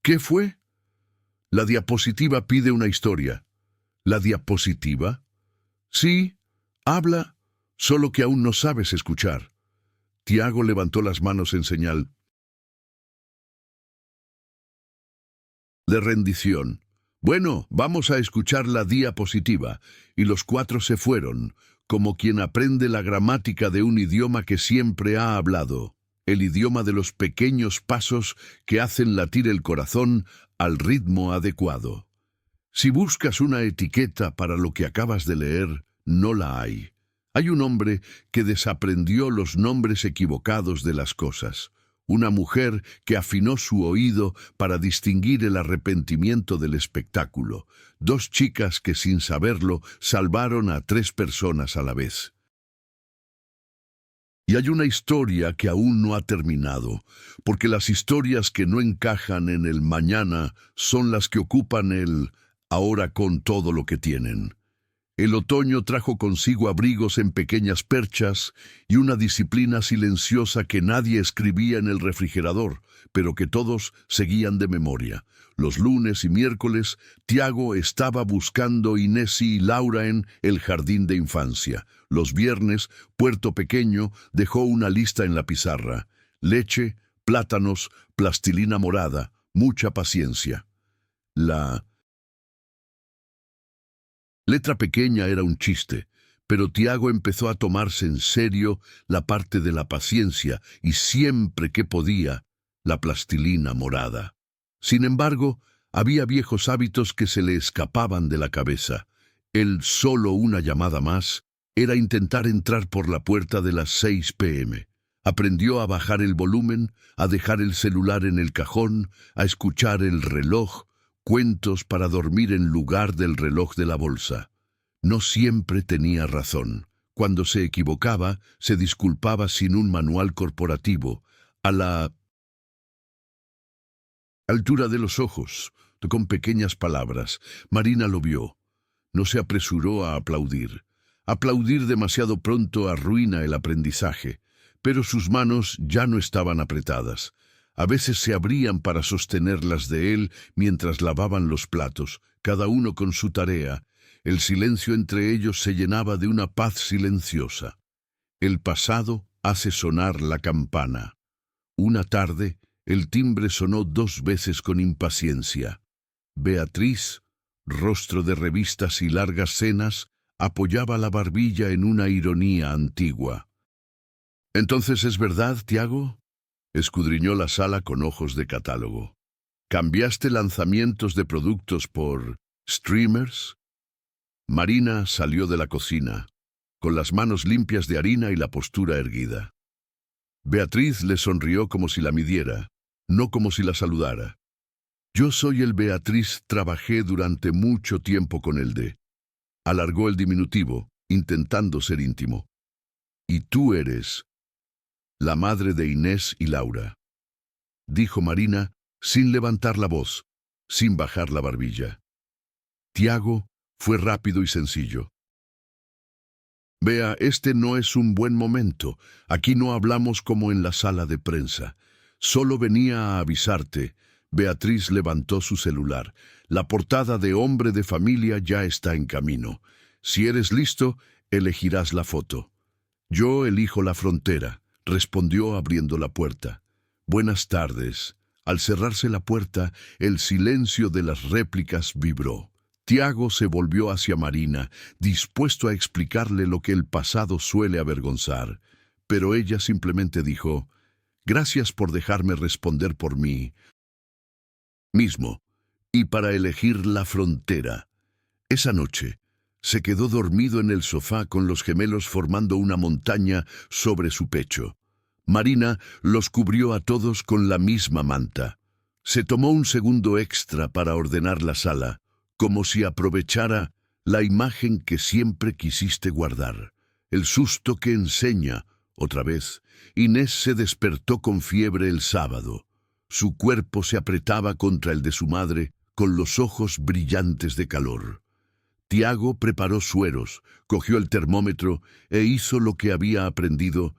¿Qué fue? La diapositiva pide una historia. ¿La diapositiva? Sí, habla, solo que aún no sabes escuchar. Tiago levantó las manos en señal de rendición. Bueno, vamos a escuchar la diapositiva. Y los cuatro se fueron, como quien aprende la gramática de un idioma que siempre ha hablado. El idioma de los pequeños pasos que hacen latir el corazón al ritmo adecuado. Si buscas una etiqueta para lo que acabas de leer, no la hay. Hay un hombre que desaprendió los nombres equivocados de las cosas. Una mujer que afinó su oído para distinguir el arrepentimiento del espectáculo. Dos chicas que sin saberlo salvaron a 3 personas a la vez. Y hay una historia que aún no ha terminado, porque las historias que no encajan en el mañana son las que ocupan el ahora con todo lo que tienen. El otoño trajo consigo abrigos en pequeñas perchas y una disciplina silenciosa que nadie escribía en el refrigerador, pero que todos seguían de memoria. Los lunes y miércoles, Tiago estaba buscando Inés y Laura en el jardín de infancia. Los viernes, Puerto Pequeño dejó una lista en la pizarra. Leche, plátanos, plastilina morada, mucha paciencia. La letra pequeña era un chiste, pero Tiago empezó a tomarse en serio la parte de la paciencia y siempre que podía, la plastilina morada. Sin embargo, había viejos hábitos que se le escapaban de la cabeza. El solo una llamada más era intentar entrar por la puerta de las 6 p.m. Aprendió a bajar el volumen, a dejar el celular en el cajón, a escuchar el reloj, cuentos para dormir en lugar del reloj de la bolsa. No siempre tenía razón. Cuando se equivocaba, se disculpaba sin un manual corporativo. A la altura de los ojos, con pequeñas palabras, Marina lo vio. No se apresuró a aplaudir. Aplaudir demasiado pronto arruina el aprendizaje, pero sus manos ya no estaban apretadas. A veces se abrían para sostenerlas de él mientras lavaban los platos, cada uno con su tarea. El silencio entre ellos se llenaba de una paz silenciosa. El pasado hace sonar la campana. Una tarde, el timbre sonó 2 veces con impaciencia. Beatriz, rostro de revistas y largas cenas, apoyaba la barbilla en una ironía antigua. «¿Entonces es verdad, Tiago?» Escudriñó la sala con ojos de catálogo. «¿Cambiaste lanzamientos de productos por streamers?» Marina salió de la cocina, con las manos limpias de harina y la postura erguida. Beatriz le sonrió como si la midiera, no como si la saludara. «Yo soy el Beatriz, trabajé durante mucho tiempo con el de». Alargó el diminutivo, intentando ser íntimo. «Y tú eres la madre de Inés y Laura», dijo Marina, sin levantar la voz, sin bajar la barbilla. Tiago fue rápido y sencillo. «Vea, este no es un buen momento. Aquí no hablamos como en la sala de prensa. Solo venía a avisarte. Beatriz levantó su celular. La portada de Hombre de Familia ya está en camino. Si eres listo, elegirás la foto. Yo elijo la frontera, respondió abriendo la puerta. Buenas tardes. Al cerrarse la puerta, el silencio de las réplicas vibró. Tiago se volvió hacia Marina, dispuesto a explicarle lo que el pasado suele avergonzar. Pero ella simplemente dijo, «Gracias por dejarme responder por mí mismo, y para elegir la frontera». Esa noche, se quedó dormido en el sofá con los gemelos formando una montaña sobre su pecho. Marina los cubrió a todos con la misma manta. Se tomó un segundo extra para ordenar la sala, como si aprovechara la imagen que siempre quisiste guardar. El susto que enseña, otra vez. Inés se despertó con fiebre el sábado. Su cuerpo se apretaba contra el de su madre, con los ojos brillantes de calor. Tiago preparó sueros, cogió el termómetro e hizo lo que había aprendido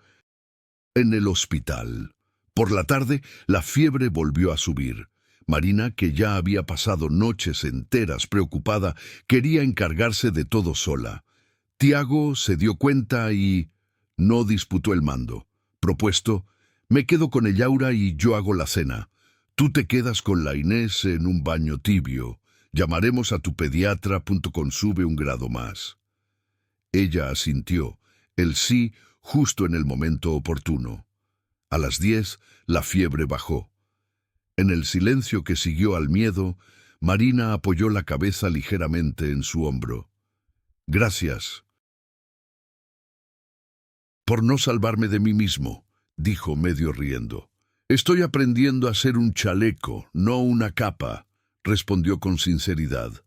en el hospital. Por la tarde, la fiebre volvió a subir. Marina, que ya había pasado noches enteras preocupada, quería encargarse de todo sola. Tiago se dio cuenta y no disputó el mando. Propuesto, me quedo con el Yaura y yo hago la cena. Tú te quedas con la Inés en un baño tibio. Llamaremos a tu pediatra. Sube un grado más. Ella asintió, el sí justo en el momento oportuno. A las 10, la fiebre bajó. En el silencio que siguió al miedo, Marina apoyó la cabeza ligeramente en su hombro. Gracias por no salvarme de mí mismo, dijo medio riendo. Estoy aprendiendo a ser un chaleco, no una capa, respondió con sinceridad.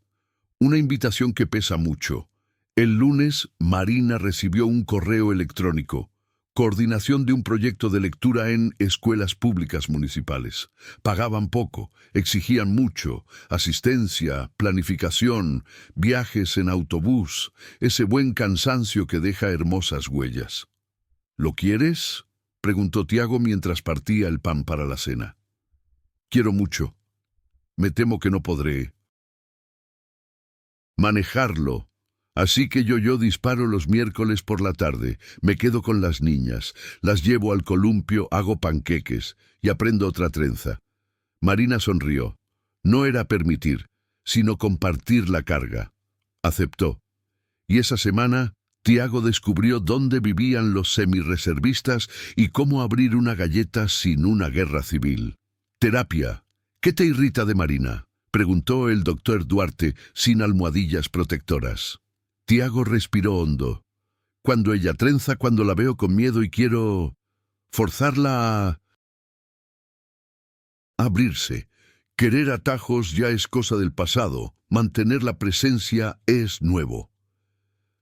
Una invitación que pesa mucho. El lunes, Marina recibió un correo electrónico. Coordinación de un proyecto de lectura en escuelas públicas municipales. Pagaban poco, exigían mucho, asistencia, planificación, viajes en autobús, ese buen cansancio que deja hermosas huellas. ¿Lo quieres?, preguntó Tiago mientras partía el pan para la cena. Quiero mucho. Me temo que no podré manejarlo. Así que yo disparo los miércoles por la tarde, me quedo con las niñas, las llevo al columpio, hago panqueques y aprendo otra trenza. Marina sonrió. No era permitir, sino compartir la carga. Aceptó. Y esa semana, Tiago descubrió dónde vivían los semirreservistas y cómo abrir una galleta sin una guerra civil. Terapia. ¿Qué te irrita de Marina?, preguntó el doctor Duarte sin almohadillas protectoras. Tiago respiró hondo. Cuando ella trenza, cuando la veo con miedo y quiero forzarla a abrirse. Querer atajos ya es cosa del pasado, mantener la presencia es nuevo.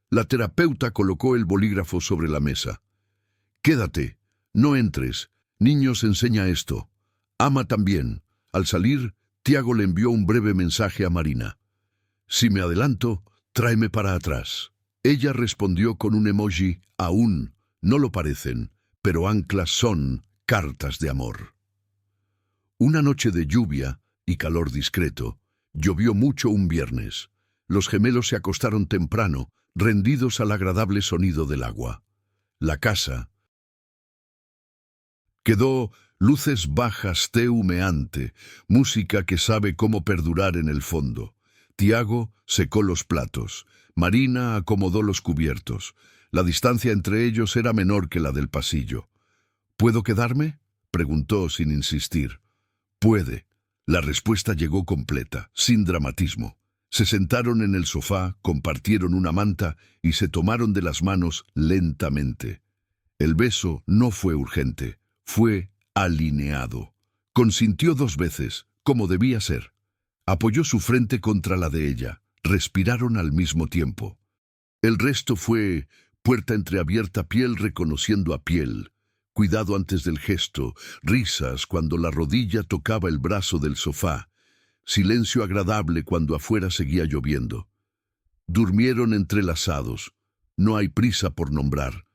La terapeuta colocó el bolígrafo sobre la mesa. Quédate, no entres. Niños, enseña esto. Ama también. Al salir, Tiago le envió un breve mensaje a Marina. Si me adelanto, tráeme para atrás. Ella respondió con un emoji. Aún no lo parecen, pero anclas son cartas de amor. Una noche de lluvia y calor discreto. Llovió mucho un viernes. Los gemelos se acostaron temprano, rendidos al agradable sonido del agua. La casa quedó luces bajas, té humeante, música que sabe cómo perdurar en el fondo. Tiago secó los platos. Marina acomodó los cubiertos. La distancia entre ellos era menor que la del pasillo. ¿Puedo quedarme?, preguntó sin insistir. Puede. La respuesta llegó completa, sin dramatismo. Se sentaron en el sofá, compartieron una manta y se tomaron de las manos lentamente. El beso no fue urgente, fue alineado. Consintió 2 veces, como debía ser. Apoyó su frente contra la de ella. Respiraron al mismo tiempo. El resto fue puerta entreabierta, piel reconociendo a piel. Cuidado antes del gesto, risas cuando la rodilla tocaba el brazo del sofá. Silencio agradable cuando afuera seguía lloviendo. Durmieron entrelazados. No hay prisa por nombrar.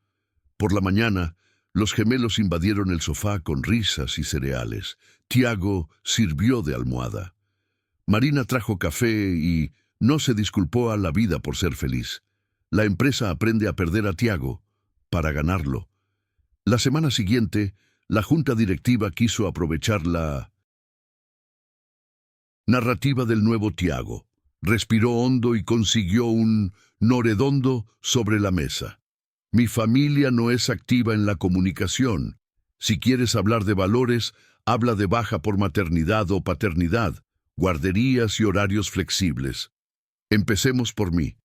Por la mañana, Los gemelos invadieron el sofá con risas y cereales. Tiago sirvió de almohada. Marina trajo café y no se disculpó a la vida por ser feliz. La empresa aprende a perder a Tiago para ganarlo. La semana siguiente, la junta directiva quiso aprovechar la narrativa del nuevo Tiago. Respiró hondo y consiguió un no redondo sobre la mesa. Mi familia no es activa en la comunicación. Si quieres hablar de valores, habla de baja por maternidad o paternidad, guarderías y horarios flexibles. Empecemos por mí.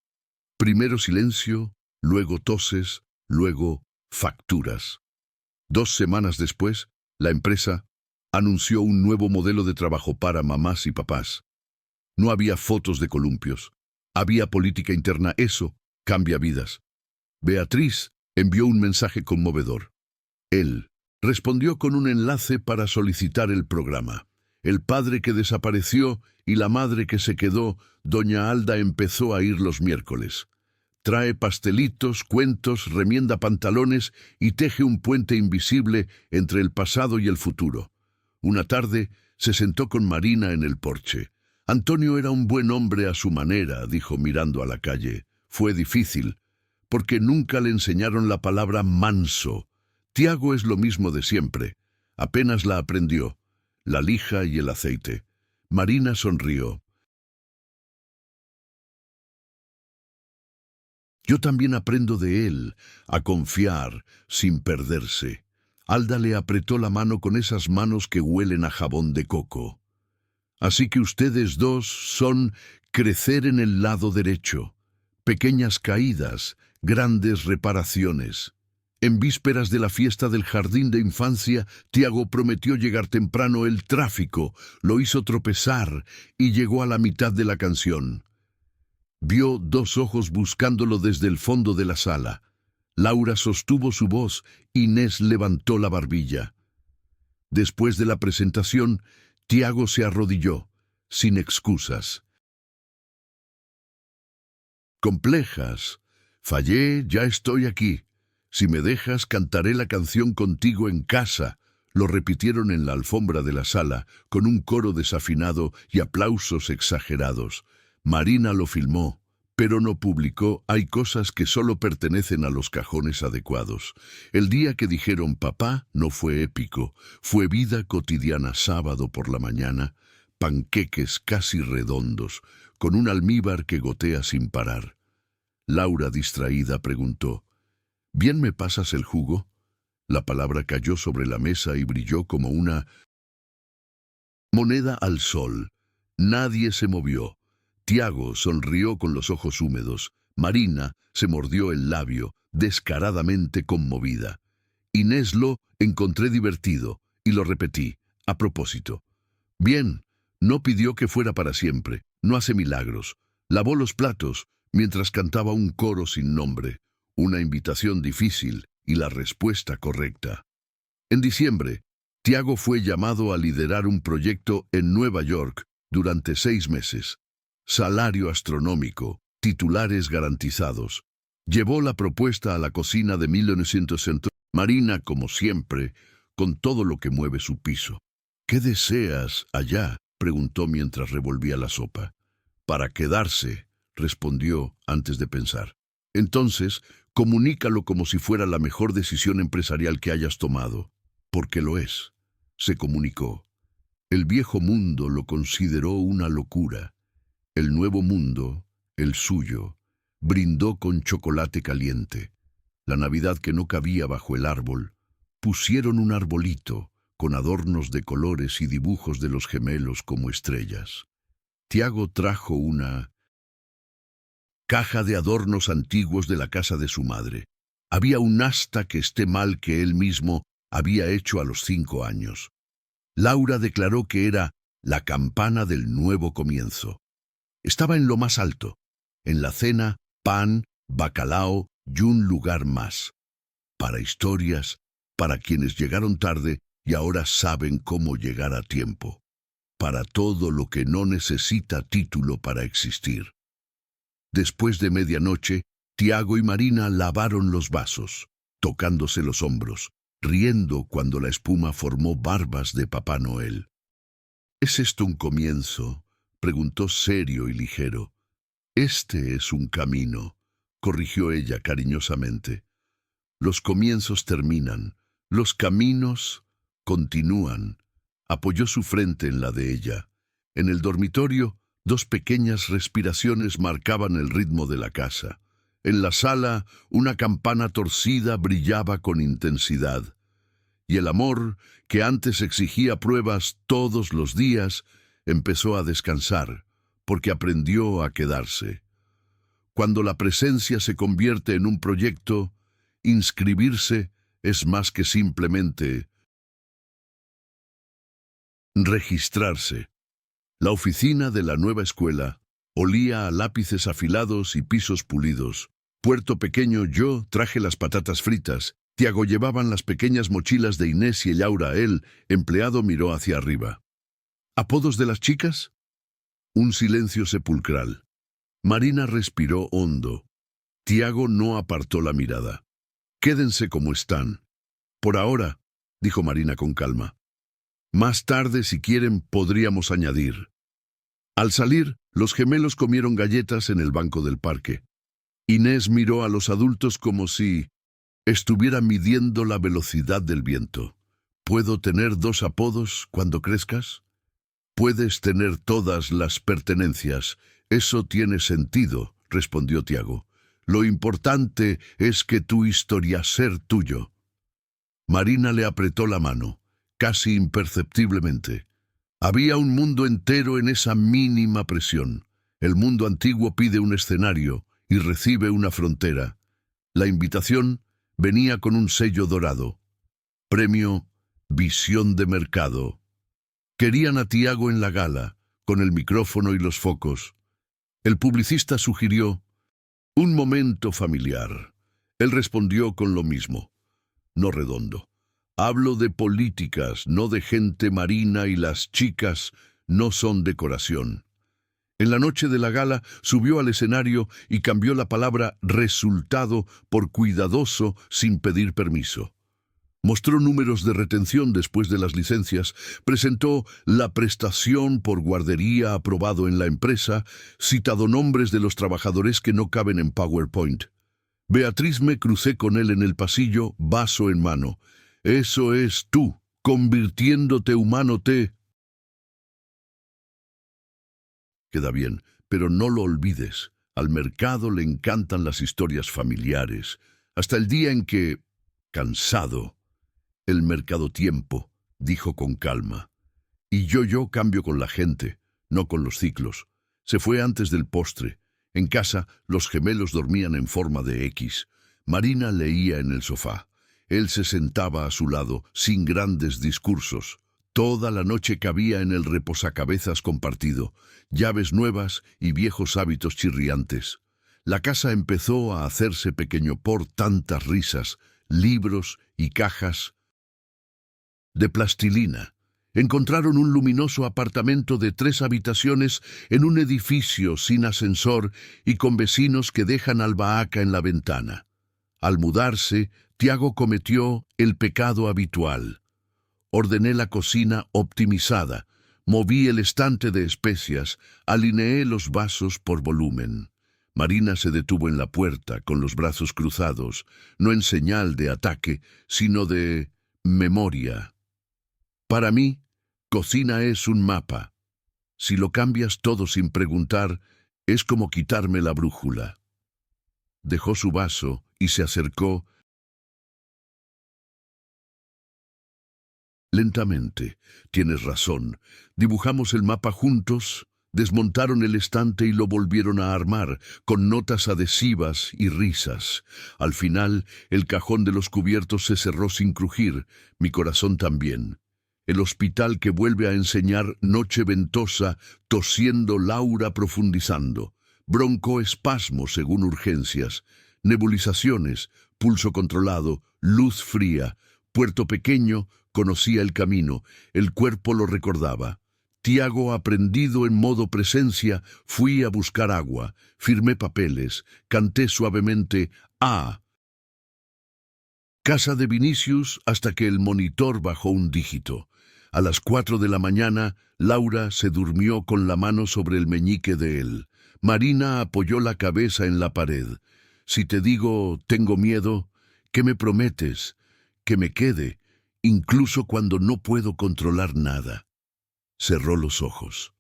Primero silencio, luego toses, luego facturas. 2 semanas después, la empresa anunció un nuevo modelo de trabajo para mamás y papás. No había fotos de columpios. Había política interna. Eso cambia vidas. Beatriz envió un mensaje conmovedor. Él respondió con un enlace para solicitar el programa. El padre que desapareció y la madre que se quedó, doña Alda empezó a ir los miércoles. Trae pastelitos, cuentos, remienda pantalones y teje un puente invisible entre el pasado y el futuro. Una tarde se sentó con Marina en el porche. Antonio era un buen hombre a su manera, dijo mirando a la calle. Fue difícil, porque nunca le enseñaron la palabra manso. Tiago es lo mismo de siempre. Apenas la aprendió. La lija y el aceite. Marina sonrió. Yo también aprendo de él, a confiar sin perderse. Alda le apretó la mano con esas manos que huelen a jabón de coco. Así que ustedes dos son crecer en el lado derecho. Pequeñas caídas, grandes reparaciones. En vísperas de la fiesta del jardín de infancia, Tiago prometió llegar temprano. El tráfico lo hizo tropezar y llegó a la mitad de la canción. Vio 2 ojos buscándolo desde el fondo de la sala. Laura sostuvo su voz, Inés levantó la barbilla. Después de la presentación, Tiago se arrodilló, sin excusas. Complejas. Fallé, ya estoy aquí. Si me dejas, cantaré la canción contigo en casa. Lo repitieron en la alfombra de la sala, con un coro desafinado y aplausos exagerados. Marina lo filmó, pero no publicó. Hay cosas que solo pertenecen a los cajones adecuados. El día que dijeron papá no fue épico, fue vida cotidiana. Sábado por la mañana, panqueques casi redondos, con un almíbar que gotea sin parar. Laura, distraída, preguntó, ¿bien me pasas el jugo? La palabra cayó sobre la mesa y brilló como una moneda al sol. Nadie se movió. Tiago sonrió con los ojos húmedos. Marina se mordió el labio, descaradamente conmovida. Inés lo encontré divertido, y lo repetí, a propósito. Bien, no pidió que fuera para siempre, no hace milagros. Lavó los platos, mientras cantaba un coro sin nombre. Una invitación difícil y la respuesta correcta. En diciembre, Tiago fue llamado a liderar un proyecto en Nueva York durante 6 meses. Salario astronómico, titulares garantizados. Llevó la propuesta a la cocina de 1900. Marina, como siempre, con todo lo que mueve su piso. ¿Qué deseas allá?, preguntó mientras revolvía la sopa. Para quedarse, respondió antes de pensar. Entonces, comunícalo como si fuera la mejor decisión empresarial que hayas tomado, porque lo es. Se comunicó. El viejo mundo lo consideró una locura. El nuevo mundo, el suyo, brindó con chocolate caliente. La Navidad que no cabía bajo el árbol, pusieron un arbolito con adornos de colores y dibujos de los gemelos como estrellas. Tiago trajo una caja de adornos antiguos de la casa de su madre. Había un asta que esté mal que él mismo había hecho a los 5 años. Laura declaró que era la campana del nuevo comienzo. Estaba en lo más alto. En la cena, pan, bacalao y un lugar más. Para historias, para quienes llegaron tarde y ahora saben cómo llegar a tiempo. Para todo lo que no necesita título para existir. Después de medianoche, Tiago y Marina lavaron los vasos, tocándose los hombros. riendo cuando la espuma formó barbas de Papá Noel. ¿Es esto un comienzo?, preguntó serio y ligero. Este es un camino, corrigió ella cariñosamente. Los comienzos terminan, los caminos continúan. Apoyó su frente en la de ella. En el dormitorio, dos pequeñas respiraciones marcaban el ritmo de la casa. En la sala, una campana torcida brillaba con intensidad. Y el amor, que antes exigía pruebas todos los días, empezó a descansar, porque aprendió a quedarse. Cuando la presencia se convierte en un proyecto, inscribirse es más que simplemente registrarse. La oficina de la nueva escuela olía a lápices afilados y pisos pulidos. Puerto pequeño, yo traje las patatas fritas. Tiago llevaban las pequeñas mochilas de Inés y Laura. El empleado miró hacia arriba. ¿Apodos de las chicas? Un silencio sepulcral. Marina respiró hondo. Tiago no apartó la mirada. Quédense como están. Por ahora, dijo Marina con calma. Más tarde, si quieren, podríamos añadir. Al salir, los gemelos comieron galletas en el banco del parque. Inés miró a los adultos como si estuviera midiendo la velocidad del viento. ¿Puedo tener 2 apodos cuando crezcas? Puedes tener todas las pertenencias. Eso tiene sentido, respondió Tiago. Lo importante es que tu historia ser tuyo. Marina le apretó la mano, casi imperceptiblemente. Había un mundo entero en esa mínima presión. El mundo antiguo pide un escenario y recibe una frontera. La invitación venía con un sello dorado. Premio Visión de Mercado. Querían a Tiago en la gala, con el micrófono y los focos. El publicista sugirió un momento familiar. Él respondió con lo mismo. No redondo. Hablo de políticas, no de gente marina, y las chicas no son decoración. En la noche de la gala subió al escenario y cambió la palabra resultado por cuidadoso sin pedir permiso. Mostró números de retención después de las licencias, presentó la prestación por guardería aprobado en la empresa, citado nombres de los trabajadores que no caben en PowerPoint. Beatriz, me crucé con él en el pasillo, vaso en mano. Eso es tú, convirtiéndote humano. Queda bien, pero no lo olvides. Al mercado le encantan las historias familiares, hasta el día en que, cansado, el mercadotiempo, dijo con calma. Y yo cambio con la gente, no con los ciclos. Se fue antes del postre. En casa, los gemelos dormían en forma de X. Marina leía en el sofá. Él se sentaba a su lado, sin grandes discursos. Toda la noche cabía en el reposacabezas compartido, llaves nuevas y viejos hábitos chirriantes. La casa empezó a hacerse pequeño por tantas risas, libros y cajas de plastilina. Encontraron un luminoso apartamento de 3 habitaciones en un edificio sin ascensor y con vecinos que dejan albahaca en la ventana. Al mudarse, Tiago cometió el pecado habitual. Ordené la cocina optimizada, moví el estante de especias, alineé los vasos por volumen. Marina se detuvo en la puerta con los brazos cruzados, no en señal de ataque, sino de memoria. Para mí, cocina es un mapa. Si lo cambias todo sin preguntar, es como quitarme la brújula. Dejó su vaso y se acercó lentamente. Tienes razón. Dibujamos el mapa juntos, desmontaron el estante y lo volvieron a armar, con notas adhesivas y risas. Al final, el cajón de los cubiertos se cerró sin crujir, mi corazón también. El hospital que vuelve a enseñar noche ventosa, tosiendo Laura profundizando. Broncoespasmo según urgencias. Nebulizaciones, pulso controlado, luz fría. Puerto pequeño, conocía el camino, el cuerpo lo recordaba. Tiago, aprendido en modo presencia, fui a buscar agua, firmé papeles, canté suavemente «Ah». Casa de Vinicius hasta que el monitor bajó un dígito. A las 4 de la mañana, Laura se durmió con la mano sobre el meñique de él. Marina apoyó la cabeza en la pared. Si te digo, tengo miedo, ¿qué me prometes? Que me quede, incluso cuando no puedo controlar nada. Cerró los ojos.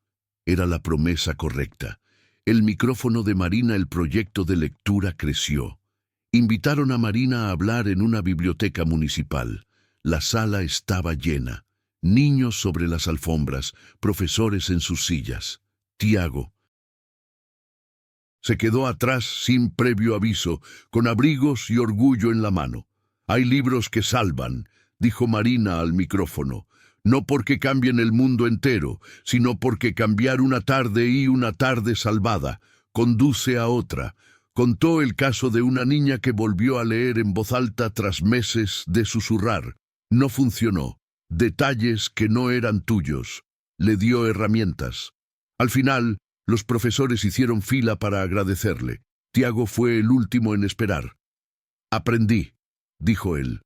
Era la promesa correcta. El micrófono de Marina, el proyecto de lectura creció. Invitaron a Marina a hablar en una biblioteca municipal. La sala estaba llena. Niños sobre las alfombras, profesores en sus sillas. Tiago se quedó atrás sin previo aviso, con abrigos y orgullo en la mano. Hay libros que salvan, dijo Marina al micrófono. No porque cambien el mundo entero, sino porque cambiar una tarde y una tarde salvada conduce a otra. Contó el caso de una niña que volvió a leer en voz alta tras meses de susurrar. No funcionó. Detalles que no eran tuyos. Le dio herramientas. Al final, los profesores hicieron fila para agradecerle. Tiago fue el último en esperar. Aprendí, dijo él.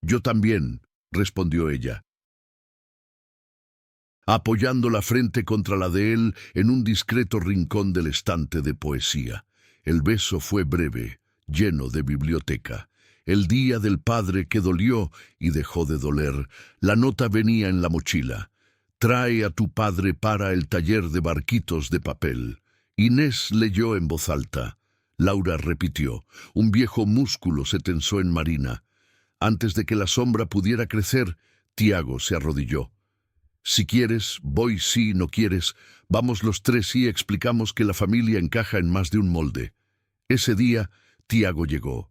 Yo también, respondió ella, apoyando la frente contra la de él en un discreto rincón del estante de poesía. El beso fue breve, lleno de biblioteca. El día del padre que dolió y dejó de doler. La nota venía en la mochila. Trae a tu padre para el taller de barquitos de papel. Inés leyó en voz alta. Laura repitió. Un viejo músculo se tensó en Marina. Antes de que la sombra pudiera crecer, Tiago se arrodilló. Si quieres, voy. Si no quieres, vamos los tres y explicamos que la familia encaja en más de un molde. Ese día, Tiago llegó,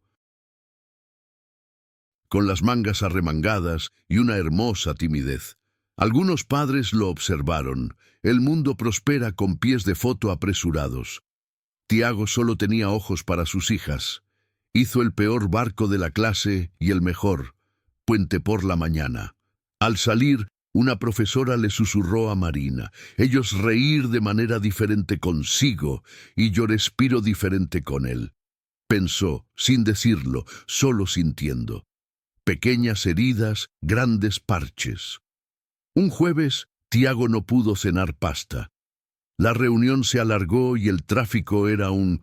con las mangas arremangadas y una hermosa timidez. Algunos padres lo observaron. El mundo prospera con pies de foto apresurados. Tiago solo tenía ojos para sus hijas. Hizo el peor barco de la clase y el mejor, puente por la mañana. Al salir, una profesora le susurró a Marina. Ellos reír de manera diferente consigo y yo respiro diferente con él. Pensó, sin decirlo, solo sintiendo. Pequeñas heridas, grandes parches. Un jueves, Tiago no pudo cenar pasta. La reunión se alargó y el tráfico era un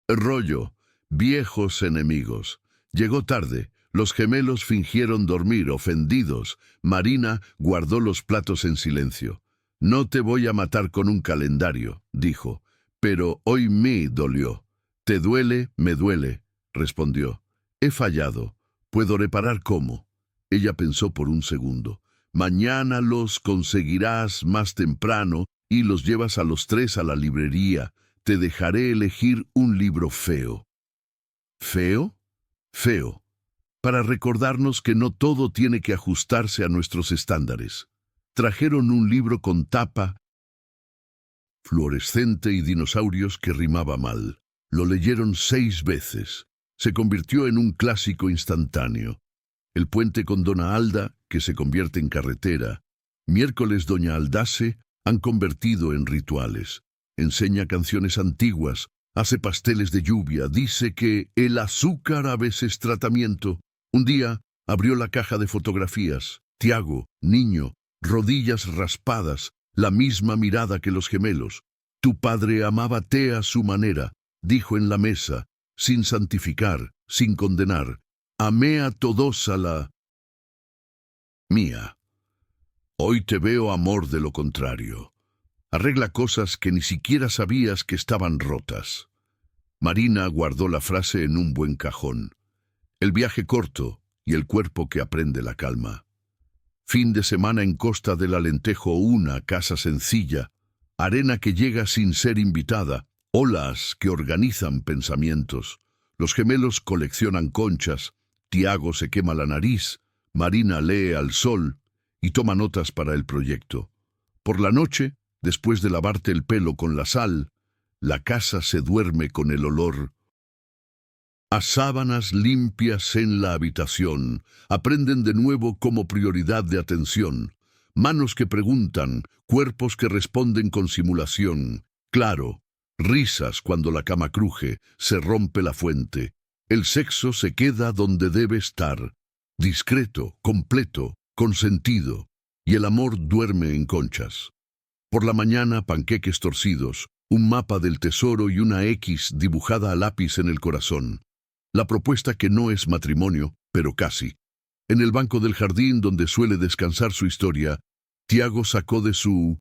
rollo. Viejos enemigos. Llegó tarde. Los gemelos fingieron dormir, ofendidos. Marina guardó los platos en silencio. No te voy a matar con un calendario, dijo, pero hoy me dolió. ¿Te duele? Me duele, respondió. He fallado. ¿Puedo reparar cómo? Ella pensó por un segundo. Mañana los conseguirás más temprano y los llevas a los tres a la librería. Te dejaré elegir un libro feo. ¿Feo? Feo. Para recordarnos que no todo tiene que ajustarse a nuestros estándares. Trajeron un libro con tapa fluorescente y dinosaurios que rimaba mal. Lo leyeron 6 veces. Se convirtió en un clásico instantáneo. El puente con Dona Alda, que se convierte en carretera. Miércoles Doña Aldace han convertido en rituales. Enseña canciones antiguas, hace pasteles de lluvia, dice que el azúcar a veces tratamiento. Un día abrió la caja de fotografías. Tiago, niño, rodillas raspadas, la misma mirada que los gemelos. Tu padre amaba té a su manera, dijo en la mesa, sin santificar, sin condenar. Amé a todos a la mía. Hoy te veo amor de lo contrario. Arregla cosas que ni siquiera sabías que estaban rotas. Marina guardó la frase en un buen cajón. El viaje corto y el cuerpo que aprende la calma. Fin de semana en Costa del Alentejo, una casa sencilla, arena que llega sin ser invitada, olas que organizan pensamientos. Los gemelos coleccionan conchas, Tiago se quema la nariz, Marina lee al sol y toma notas para el proyecto. Por la noche, después de lavarte el pelo con la sal, la casa se duerme con el olor a sábanas limpias en la habitación. Aprenden de nuevo como prioridad de atención. Manos que preguntan, cuerpos que responden con simulación. Claro, risas cuando la cama cruje, se rompe la fuente. El sexo se queda donde debe estar, discreto, completo, consentido, y el amor duerme en conchas. Por la mañana, panqueques torcidos, un mapa del tesoro y una X dibujada a lápiz en el corazón. La propuesta que no es matrimonio, pero casi. En el banco del jardín donde suele descansar su historia, Tiago sacó de su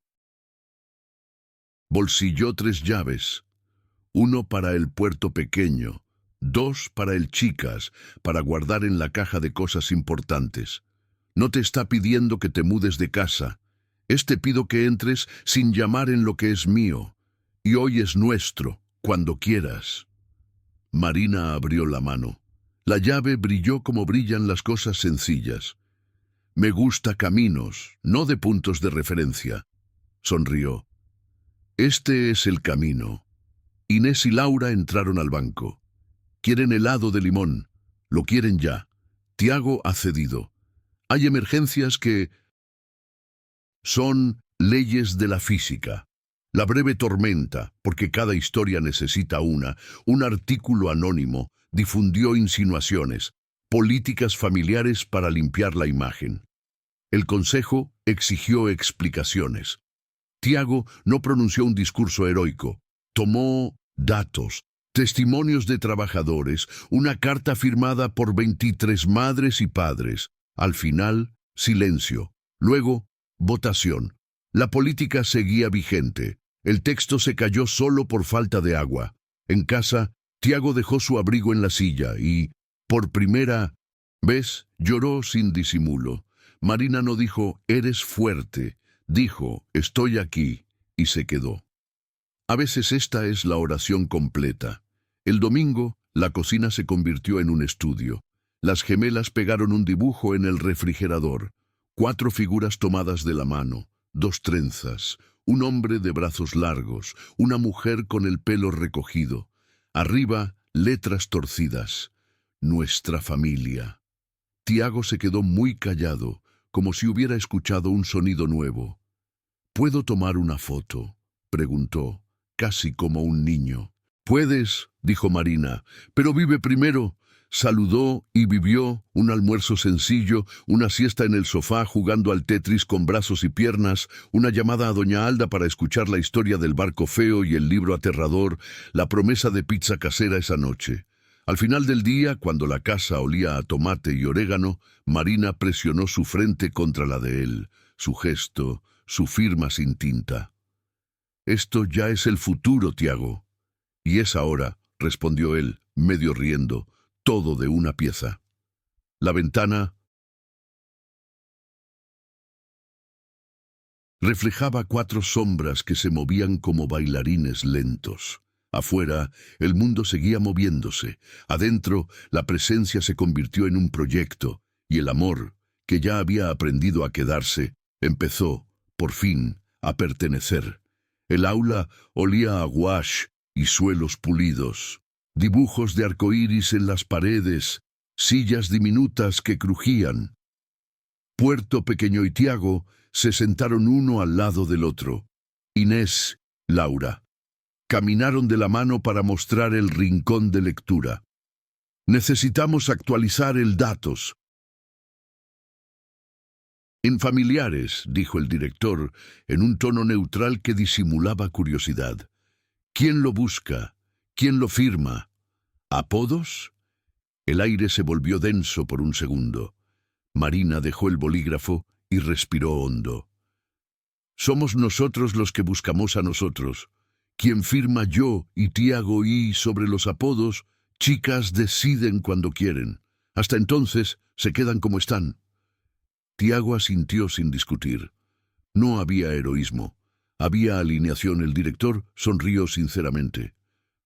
bolsillo 3 llaves. 1 para el puerto pequeño, 2 para el chicas, para guardar en la caja de cosas importantes. No te está pidiendo que te mudes de casa. Te pido que entres sin llamar en lo que es mío. Y hoy es nuestro, cuando quieras. Marina abrió la mano. La llave brilló como brillan las cosas sencillas. Me gusta caminos, no de puntos de referencia. Sonrió. Este es el camino. Inés y Laura entraron al banco. Quieren helado de limón. Lo quieren ya. Tiago ha cedido. Hay emergencias que son leyes de la física. La breve tormenta, porque cada historia necesita un artículo anónimo, difundió insinuaciones, políticas familiares para limpiar la imagen. El consejo exigió explicaciones. Tiago no pronunció un discurso heroico. Tomó datos, testimonios de trabajadores, una carta firmada por 23 madres y padres. Al final, silencio. Luego, votación. La política seguía vigente. El texto se cayó solo por falta de agua. En casa, Tiago dejó su abrigo en la silla y, por primera vez, lloró sin disimulo. Marina no dijo, eres fuerte. Dijo, estoy aquí, y se quedó. A veces esta es la oración completa. El domingo, la cocina se convirtió en un estudio. Las gemelas pegaron un dibujo en el refrigerador. 4 figuras tomadas de la mano, 2 trenzas, un hombre de brazos largos, una mujer con el pelo recogido. Arriba, letras torcidas. Nuestra familia. Tiago se quedó muy callado, como si hubiera escuchado un sonido nuevo. ¿Puedo tomar una foto?, preguntó, casi como un niño. Puedes, dijo Marina, pero vive primero. Saludó y vivió un almuerzo sencillo, una siesta en el sofá jugando al Tetris con brazos y piernas, una llamada a doña Alda para escuchar la historia del barco feo y el libro aterrador, la promesa de pizza casera esa noche. Al final del día, cuando la casa olía a tomate y orégano, Marina presionó su frente contra la de él, su gesto, su firma sin tinta. Esto ya es el futuro, Tiago. Y es ahora, respondió él, medio riendo, todo de una pieza. La ventana reflejaba 4 sombras que se movían como bailarines lentos. Afuera, el mundo seguía moviéndose. Adentro, la presencia se convirtió en un proyecto, y el amor, que ya había aprendido a quedarse, empezó, por fin, a pertenecer. El aula olía a gouache y suelos pulidos, dibujos de arcoíris en las paredes, sillas diminutas que crujían. Puerto Pequeño y Tiago se sentaron uno al lado del otro. Inés, Laura. Caminaron de la mano para mostrar el rincón de lectura. Necesitamos actualizar el datos. En familiares, dijo el director, en un tono neutral que disimulaba curiosidad. ¿Quién lo busca? ¿Quién lo firma? ¿Apodos? El aire se volvió denso por un segundo. Marina dejó el bolígrafo y respiró hondo. Somos nosotros los que buscamos a nosotros. Quien firma yo y Tiago y sobre los apodos, chicas deciden cuando quieren. Hasta entonces se quedan como están. Tiago asintió sin discutir. No había heroísmo. Había alineación. El director sonrió sinceramente.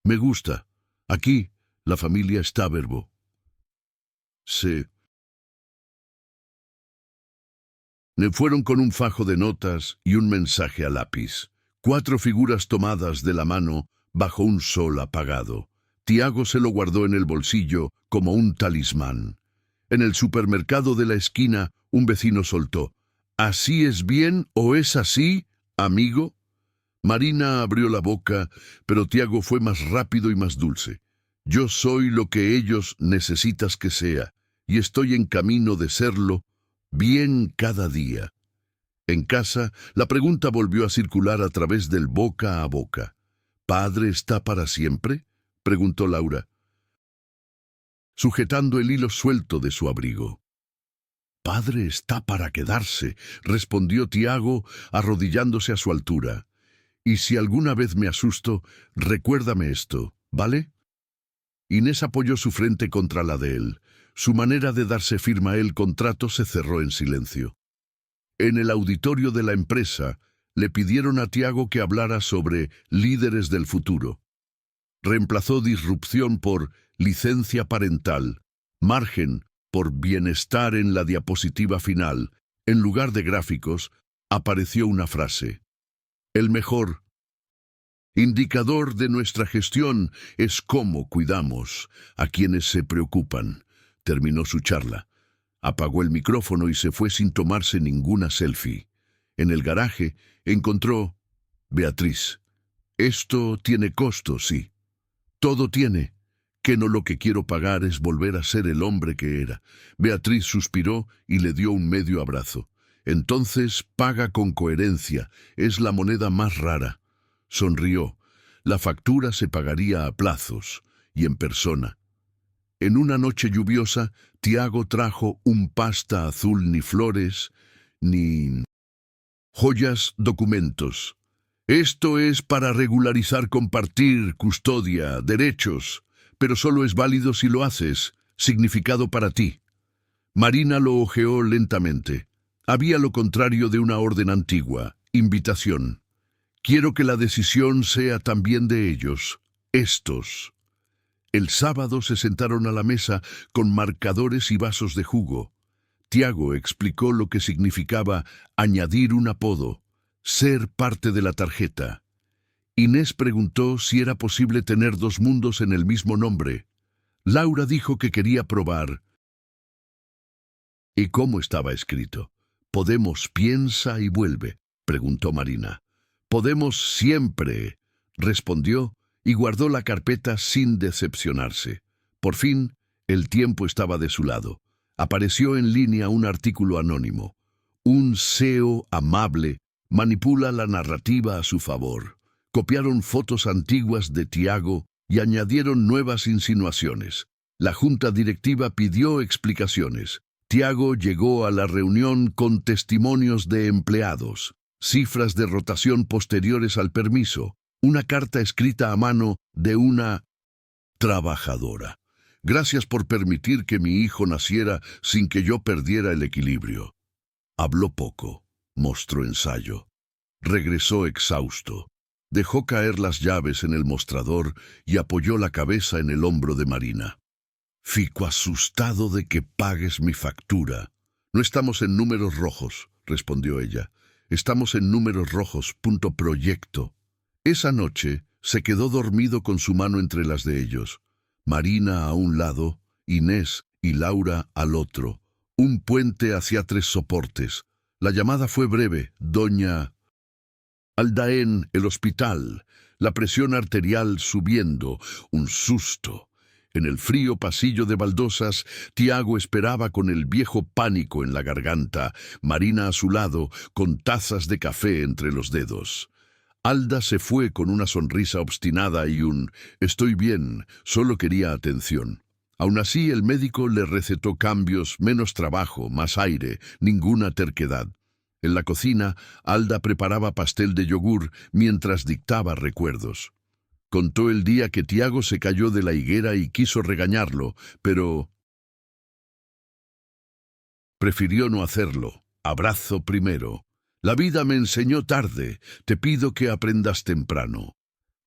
Me gusta. Aquí, la familia está verbo. Se fueron con un fajo de notas y un mensaje a lápiz. 4 figuras tomadas de la mano bajo un sol apagado. Tiago se lo guardó en el bolsillo como un talismán. En el supermercado de la esquina, un vecino soltó. ¿Así es bien o es así, amigo? Marina abrió la boca, pero Tiago fue más rápido y más dulce. Yo soy lo que ellos necesitas que sea, y estoy en camino de serlo bien cada día. En casa, la pregunta volvió a circular a través del boca a boca. ¿Padre está para siempre?, preguntó Laura, sujetando el hilo suelto de su abrigo. Padre está para quedarse, respondió Tiago, arrodillándose a su altura. Y si alguna vez me asusto, recuérdame esto, ¿vale? Inés apoyó su frente contra la de él. Su manera de darse firma el contrato se cerró en silencio. En el auditorio de la empresa, le pidieron a Tiago que hablara sobre líderes del futuro. Reemplazó disrupción por licencia parental, margen por bienestar en la diapositiva final. En lugar de gráficos, apareció una frase. El mejor indicador de nuestra gestión es cómo cuidamos a quienes se preocupan. Terminó su charla. Apagó el micrófono y se fue sin tomarse ninguna selfie. En el garaje encontró Beatriz. Esto tiene costo, sí. Todo tiene. Que no lo que quiero pagar es volver a ser el hombre que era. Beatriz suspiró y le dio un medio abrazo. Entonces paga con coherencia. Es la moneda más rara. Sonrió. La factura se pagaría a plazos y en persona. En una noche lluviosa, Tiago trajo un pasta azul, ni flores, ni joyas, documentos. Esto es para regularizar, compartir, custodia, derechos, pero solo es válido si lo haces, significado para ti. Marina lo hojeó lentamente. Había lo contrario de una orden antigua, invitación. Quiero que la decisión sea también de ellos, estos. El sábado se sentaron a la mesa con marcadores y vasos de jugo. Tiago explicó lo que significaba añadir un apodo, ser parte de la tarjeta. Inés preguntó si era posible tener dos mundos en el mismo nombre. Laura dijo que quería probar. ¿Y cómo estaba escrito? Podemos piensa y vuelve, preguntó Marina. Podemos siempre, respondió, y guardó la carpeta sin decepcionarse. Por fin, el tiempo estaba de su lado. Apareció en línea un artículo anónimo. Un CEO amable manipula la narrativa a su favor. Copiaron fotos antiguas de Tiago y añadieron nuevas insinuaciones. La junta directiva pidió explicaciones. Tiago llegó a la reunión con testimonios de empleados, cifras de rotación posteriores al permiso, una carta escrita a mano de una trabajadora. Gracias por permitir que mi hijo naciera sin que yo perdiera el equilibrio. Habló poco, mostró ensayo. Regresó exhausto. Dejó caer las llaves en el mostrador y apoyó la cabeza en el hombro de Marina. Fico asustado de que pagues mi factura. No estamos en números rojos, respondió ella. Estamos en números rojos, proyecto. Esa noche se quedó dormido con su mano entre las de ellos. Marina a un lado, Inés y Laura al otro. Un puente hacia tres soportes. La llamada fue breve. Doña Aldaén, el hospital. La presión arterial subiendo. Un susto. En el frío pasillo de baldosas, Tiago esperaba con el viejo pánico en la garganta, Marina a su lado, con tazas de café entre los dedos. Alda se fue con una sonrisa obstinada y un «estoy bien», solo quería atención. Aún así, el médico le recetó cambios, menos trabajo, más aire, ninguna terquedad. En la cocina, Alda preparaba pastel de yogur mientras dictaba recuerdos. Contó el día que Tiago se cayó de la higuera y quiso regañarlo, pero prefirió no hacerlo. Abrazo primero. La vida me enseñó tarde, te pido que aprendas temprano.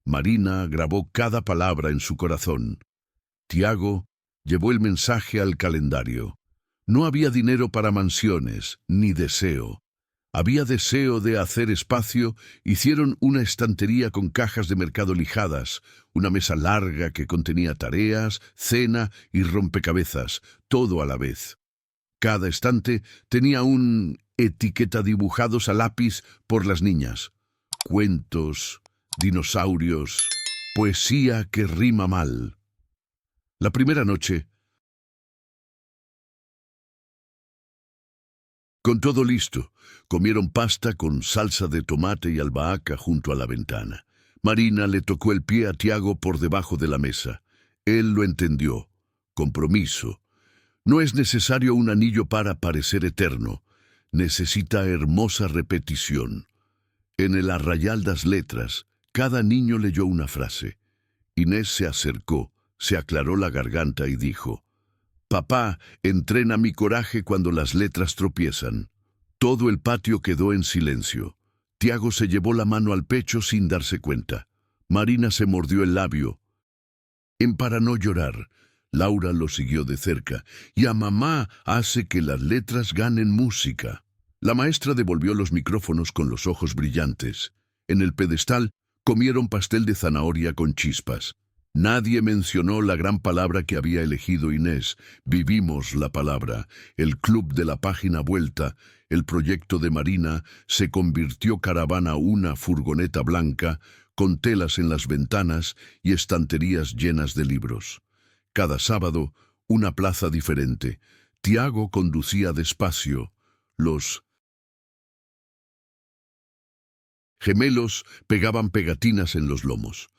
Marina grabó cada palabra en su corazón. Tiago llevó el mensaje al calendario. No había dinero para mansiones, ni deseo. Había deseo de hacer espacio. Hicieron una estantería con cajas de mercado lijadas, una mesa larga que contenía tareas, cena y rompecabezas, todo a la vez. Cada estante tenía un etiqueta dibujados a lápiz por las niñas. Cuentos, dinosaurios, poesía que rima mal. La primera noche, con todo listo, comieron pasta con salsa de tomate y albahaca junto a la ventana. Marina le tocó el pie a Tiago por debajo de la mesa. Él lo entendió. Compromiso. No es necesario un anillo para parecer eterno. Necesita hermosa repetición. En el arrayal das letras, cada niño leyó una frase. Inés se acercó, se aclaró la garganta y dijo: «Papá, entrena mi coraje cuando las letras tropiezan». Todo el patio quedó en silencio. Tiago se llevó la mano al pecho sin darse cuenta. Marina se mordió el labio. Para no llorar, Laura lo siguió de cerca. «Y a mamá hace que las letras ganen música». La maestra devolvió los micrófonos con los ojos brillantes. En el pedestal comieron pastel de zanahoria con chispas. Nadie mencionó la gran palabra que había elegido Inés. Vivimos la palabra. El club de la página vuelta, el proyecto de Marina, se convirtió caravana una furgoneta blanca, con telas en las ventanas y estanterías llenas de libros. Cada sábado, una plaza diferente. Tiago conducía despacio. Los gemelos pegaban pegatinas en los lomos.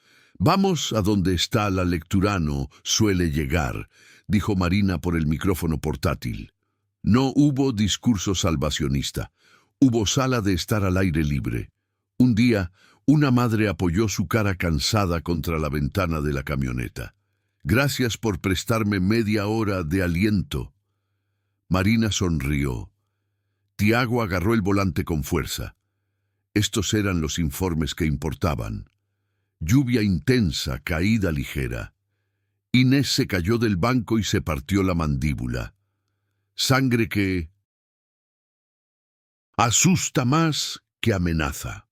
«Vamos a donde está la lecturano, suele llegar», dijo Marina por el micrófono portátil. No hubo discurso salvacionista. Hubo sala de estar al aire libre. Un día, una madre apoyó su cara cansada contra la ventana de la camioneta. «Gracias por prestarme media hora de aliento». Marina sonrió. Tiago agarró el volante con fuerza. Estos eran los informes que importaban. Lluvia intensa, caída ligera. Inés se cayó del banco y se partió la mandíbula. Sangre que asusta más que amenaza.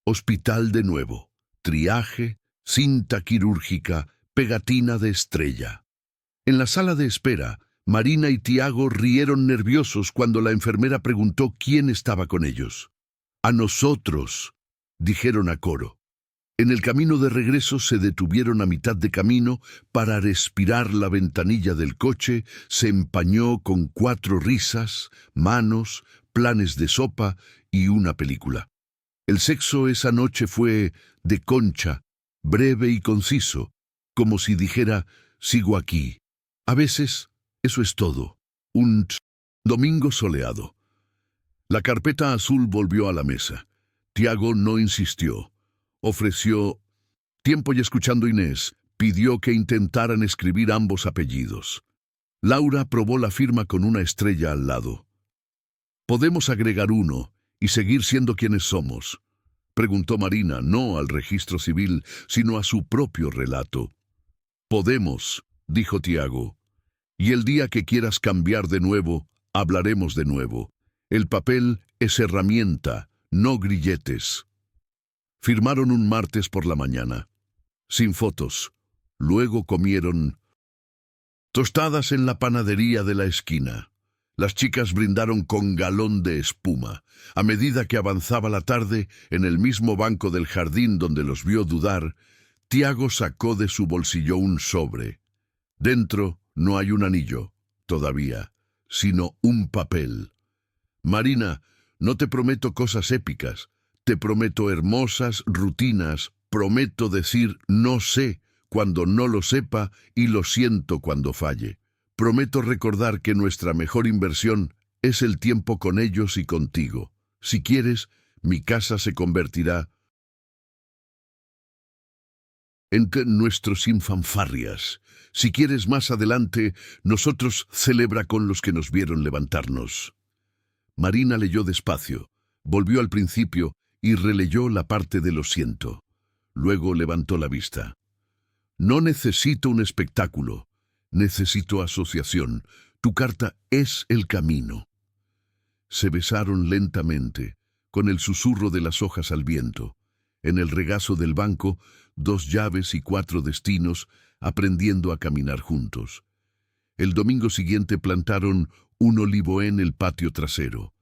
Hospital de nuevo. Triaje, cinta quirúrgica, pegatina de estrella. En la sala de espera, Marina y Tiago rieron nerviosos cuando la enfermera preguntó quién estaba con ellos. «A nosotros», dijeron a coro. En el camino de regreso se detuvieron a mitad de camino para respirar. La ventanilla del coche se empañó con 4 risas, manos, planes de sopa y una película. El sexo esa noche fue de concha, breve y conciso, como si dijera: «Sigo aquí». A veces, eso es todo. Un domingo soleado. La carpeta azul volvió a la mesa. Tiago no insistió. Ofreció tiempo y, escuchando a Inés, pidió que intentaran escribir ambos apellidos. Laura probó la firma con una estrella al lado. «¿Podemos agregar uno y seguir siendo quienes somos?», preguntó Marina, no al registro civil, sino a su propio relato. «Podemos», dijo Tiago. «Y el día que quieras cambiar de nuevo, hablaremos de nuevo. El papel es herramienta, no grilletes». Firmaron un martes por la mañana, sin fotos. Luego comieron tostadas en la panadería de la esquina. Las chicas brindaron con galón de espuma. A medida que avanzaba la tarde, en el mismo banco del jardín donde los vio dudar, Tiago sacó de su bolsillo un sobre. Dentro no hay un anillo, todavía, sino un papel. «Marina, no te prometo cosas épicas. Te prometo hermosas rutinas, prometo decir no sé cuando no lo sepa y lo siento cuando falle. Prometo recordar que nuestra mejor inversión es el tiempo con ellos y contigo. Si quieres, mi casa se convertirá en nuestro sin fanfarrias. Si quieres, más adelante, nosotros celebra con los que nos vieron levantarnos». Marina leyó despacio, volvió al principio y releyó la parte de «lo siento». Luego levantó la vista. «No necesito un espectáculo, necesito asociación. Tu carta es el camino». Se besaron lentamente, con el susurro de las hojas al viento. En el regazo del banco, 2 llaves y 4 destinos, aprendiendo a caminar juntos. El domingo siguiente plantaron un olivo en el patio trasero.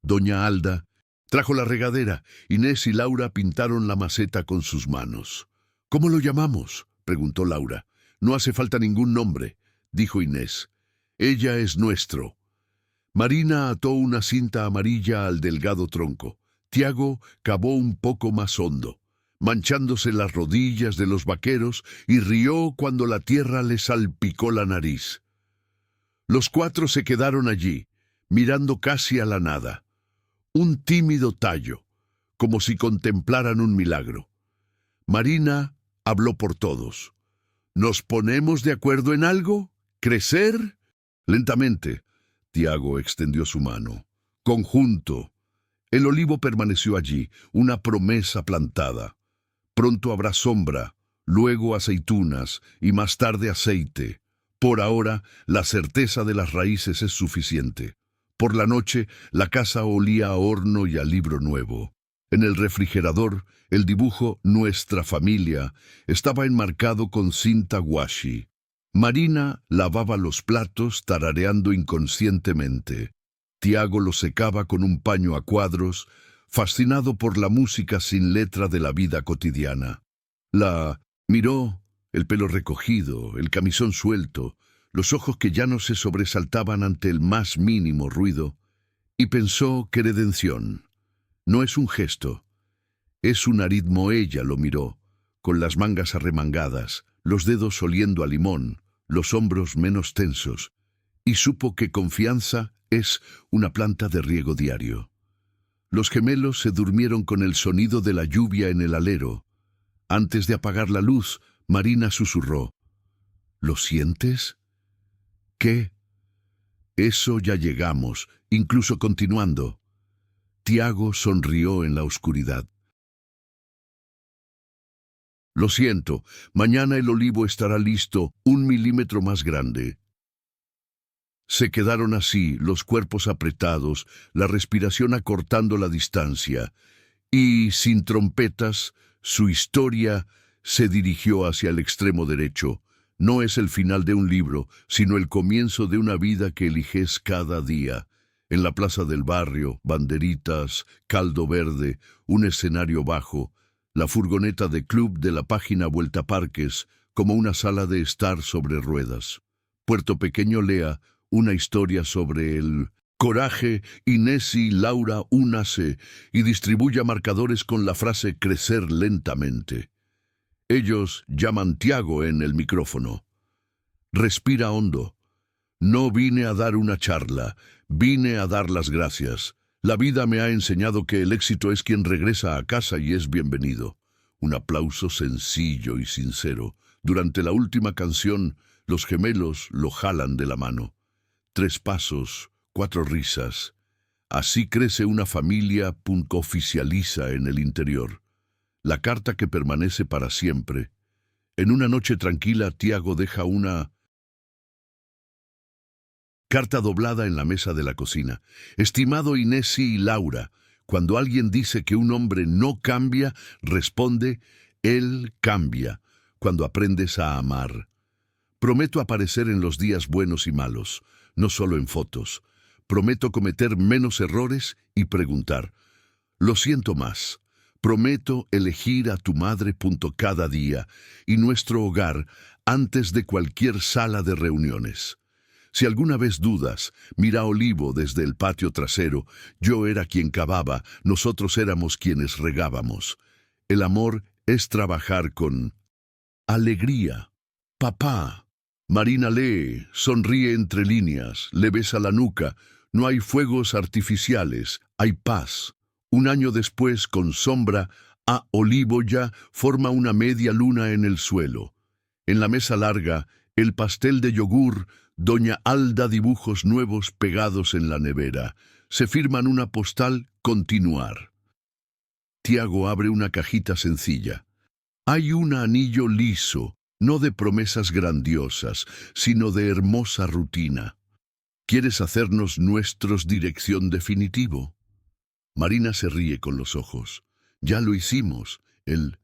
Doña Alda trajo la regadera. Inés y Laura pintaron la maceta con sus manos. «¿Cómo lo llamamos?», preguntó Laura. No hace falta ningún nombre, dijo Inés. Ella es nuestro. Marina ató una cinta amarilla al delgado tronco. Tiago cavó un poco más hondo, manchándose las rodillas de los vaqueros, y rió cuando la tierra le salpicó la nariz. Los cuatro se quedaron allí, mirando casi a la nada. Un tímido tallo, como si contemplaran un milagro. Marina habló por todos. ¿Nos ponemos de acuerdo en algo? ¿Crecer? Lentamente, Tiago extendió su mano. Conjunto. El olivo permaneció allí, una promesa plantada. Pronto habrá sombra, luego aceitunas y más tarde aceite. Por ahora, la certeza de las raíces es suficiente. Por la noche, la casa olía a horno y a libro nuevo. En el refrigerador, el dibujo Nuestra Familia estaba enmarcado con cinta washi. Marina lavaba los platos tarareando inconscientemente. Tiago los secaba con un paño a cuadros, fascinado por la música sin letra de la vida cotidiana. La miró, el pelo recogido, el camisón suelto, los ojos que ya no se sobresaltaban ante el más mínimo ruido, y pensó que redención no es un gesto, es un aritmo. Ella lo miró, con las mangas arremangadas, los dedos oliendo a limón, los hombros menos tensos, y supo que confianza es una planta de riego diario. Los gemelos se durmieron con el sonido de la lluvia en el alero. Antes de apagar la luz, Marina susurró: ¿Lo sientes? ¿Qué? Eso ya llegamos, incluso continuando. Tiago sonrió en la oscuridad. Lo siento, mañana el olivo estará listo, 1 milímetro más grande. Se quedaron así, los cuerpos apretados, la respiración acortando la distancia, y, sin trompetas, su historia se dirigió hacia el extremo derecho. No es el final de un libro, sino el comienzo de una vida que eliges cada día. En la plaza del barrio, banderitas, caldo verde, un escenario bajo, la furgoneta de club de la página Vuelta Parques, como una sala de estar sobre ruedas. Puerto Pequeño Lea, una historia sobre el coraje. Inés y Laura únase y distribuya marcadores con la frase crecer lentamente. Ellos llaman Tiago en el micrófono. Respira hondo. No vine a dar una charla, vine a dar las gracias. La vida me ha enseñado que el éxito es quien regresa a casa y es bienvenido. Un aplauso sencillo y sincero. Durante la última canción, los gemelos lo jalan de la mano. 3 pasos, 4 risas. Así crece una familia. Oficializa en el interior. La carta que permanece para siempre. En una noche tranquila, Tiago deja una carta doblada en la mesa de la cocina. Estimado Inés y Laura, cuando alguien dice que un hombre no cambia, responde: él cambia, cuando aprendes a amar. Prometo aparecer en los días buenos y malos, no solo en fotos. Prometo cometer menos errores y preguntar: lo siento más. Prometo elegir a tu madre. Cada día y nuestro hogar antes de cualquier sala de reuniones. Si alguna vez dudas, mira Olivo desde el patio trasero. Yo era quien cavaba, nosotros éramos quienes regábamos. El amor es trabajar con alegría. Papá. Marina lee, sonríe entre líneas, le besa la nuca. No hay fuegos artificiales, hay paz. 1 año después, con sombra, a Olivo ya forma una media luna en el suelo. En la mesa larga, el pastel de yogur, Doña Alda dibujos nuevos pegados en la nevera. Se firman una postal: continuar. Tiago abre una cajita sencilla. Hay un anillo liso, no de promesas grandiosas, sino de hermosa rutina. ¿Quieres hacernos nuestros dirección definitivo? Marina se ríe con los ojos. Ya lo hicimos. El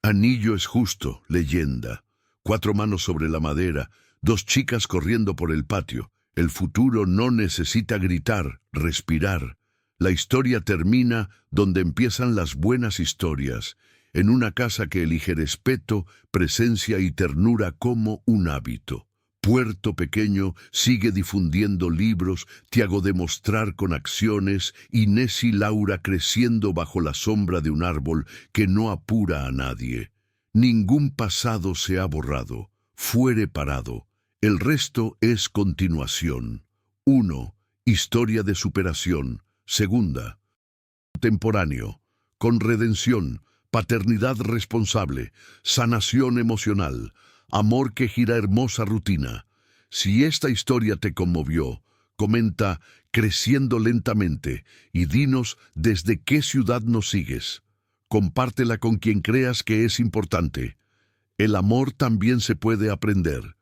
anillo es justo, leyenda. 4 manos sobre la madera, 2 chicas corriendo por el patio. El futuro no necesita gritar, respirar. La historia termina donde empiezan las buenas historias. en una casa que elige respeto, presencia y ternura como un hábito. Puerto Pequeño sigue difundiendo libros, Tiago demostrar con acciones, Inés y Laura creciendo bajo la sombra de un árbol que no apura a nadie. Ningún pasado se ha borrado, fue reparado. El resto es continuación. 1. Historia de superación. Segunda. Contemporáneo. Con redención, paternidad responsable, sanación emocional, amor que gira hermosa rutina. Si esta historia te conmovió, comenta Creciendo Lentamente y dinos desde qué ciudad nos sigues. Compártela con quien creas que es importante. El amor también se puede aprender.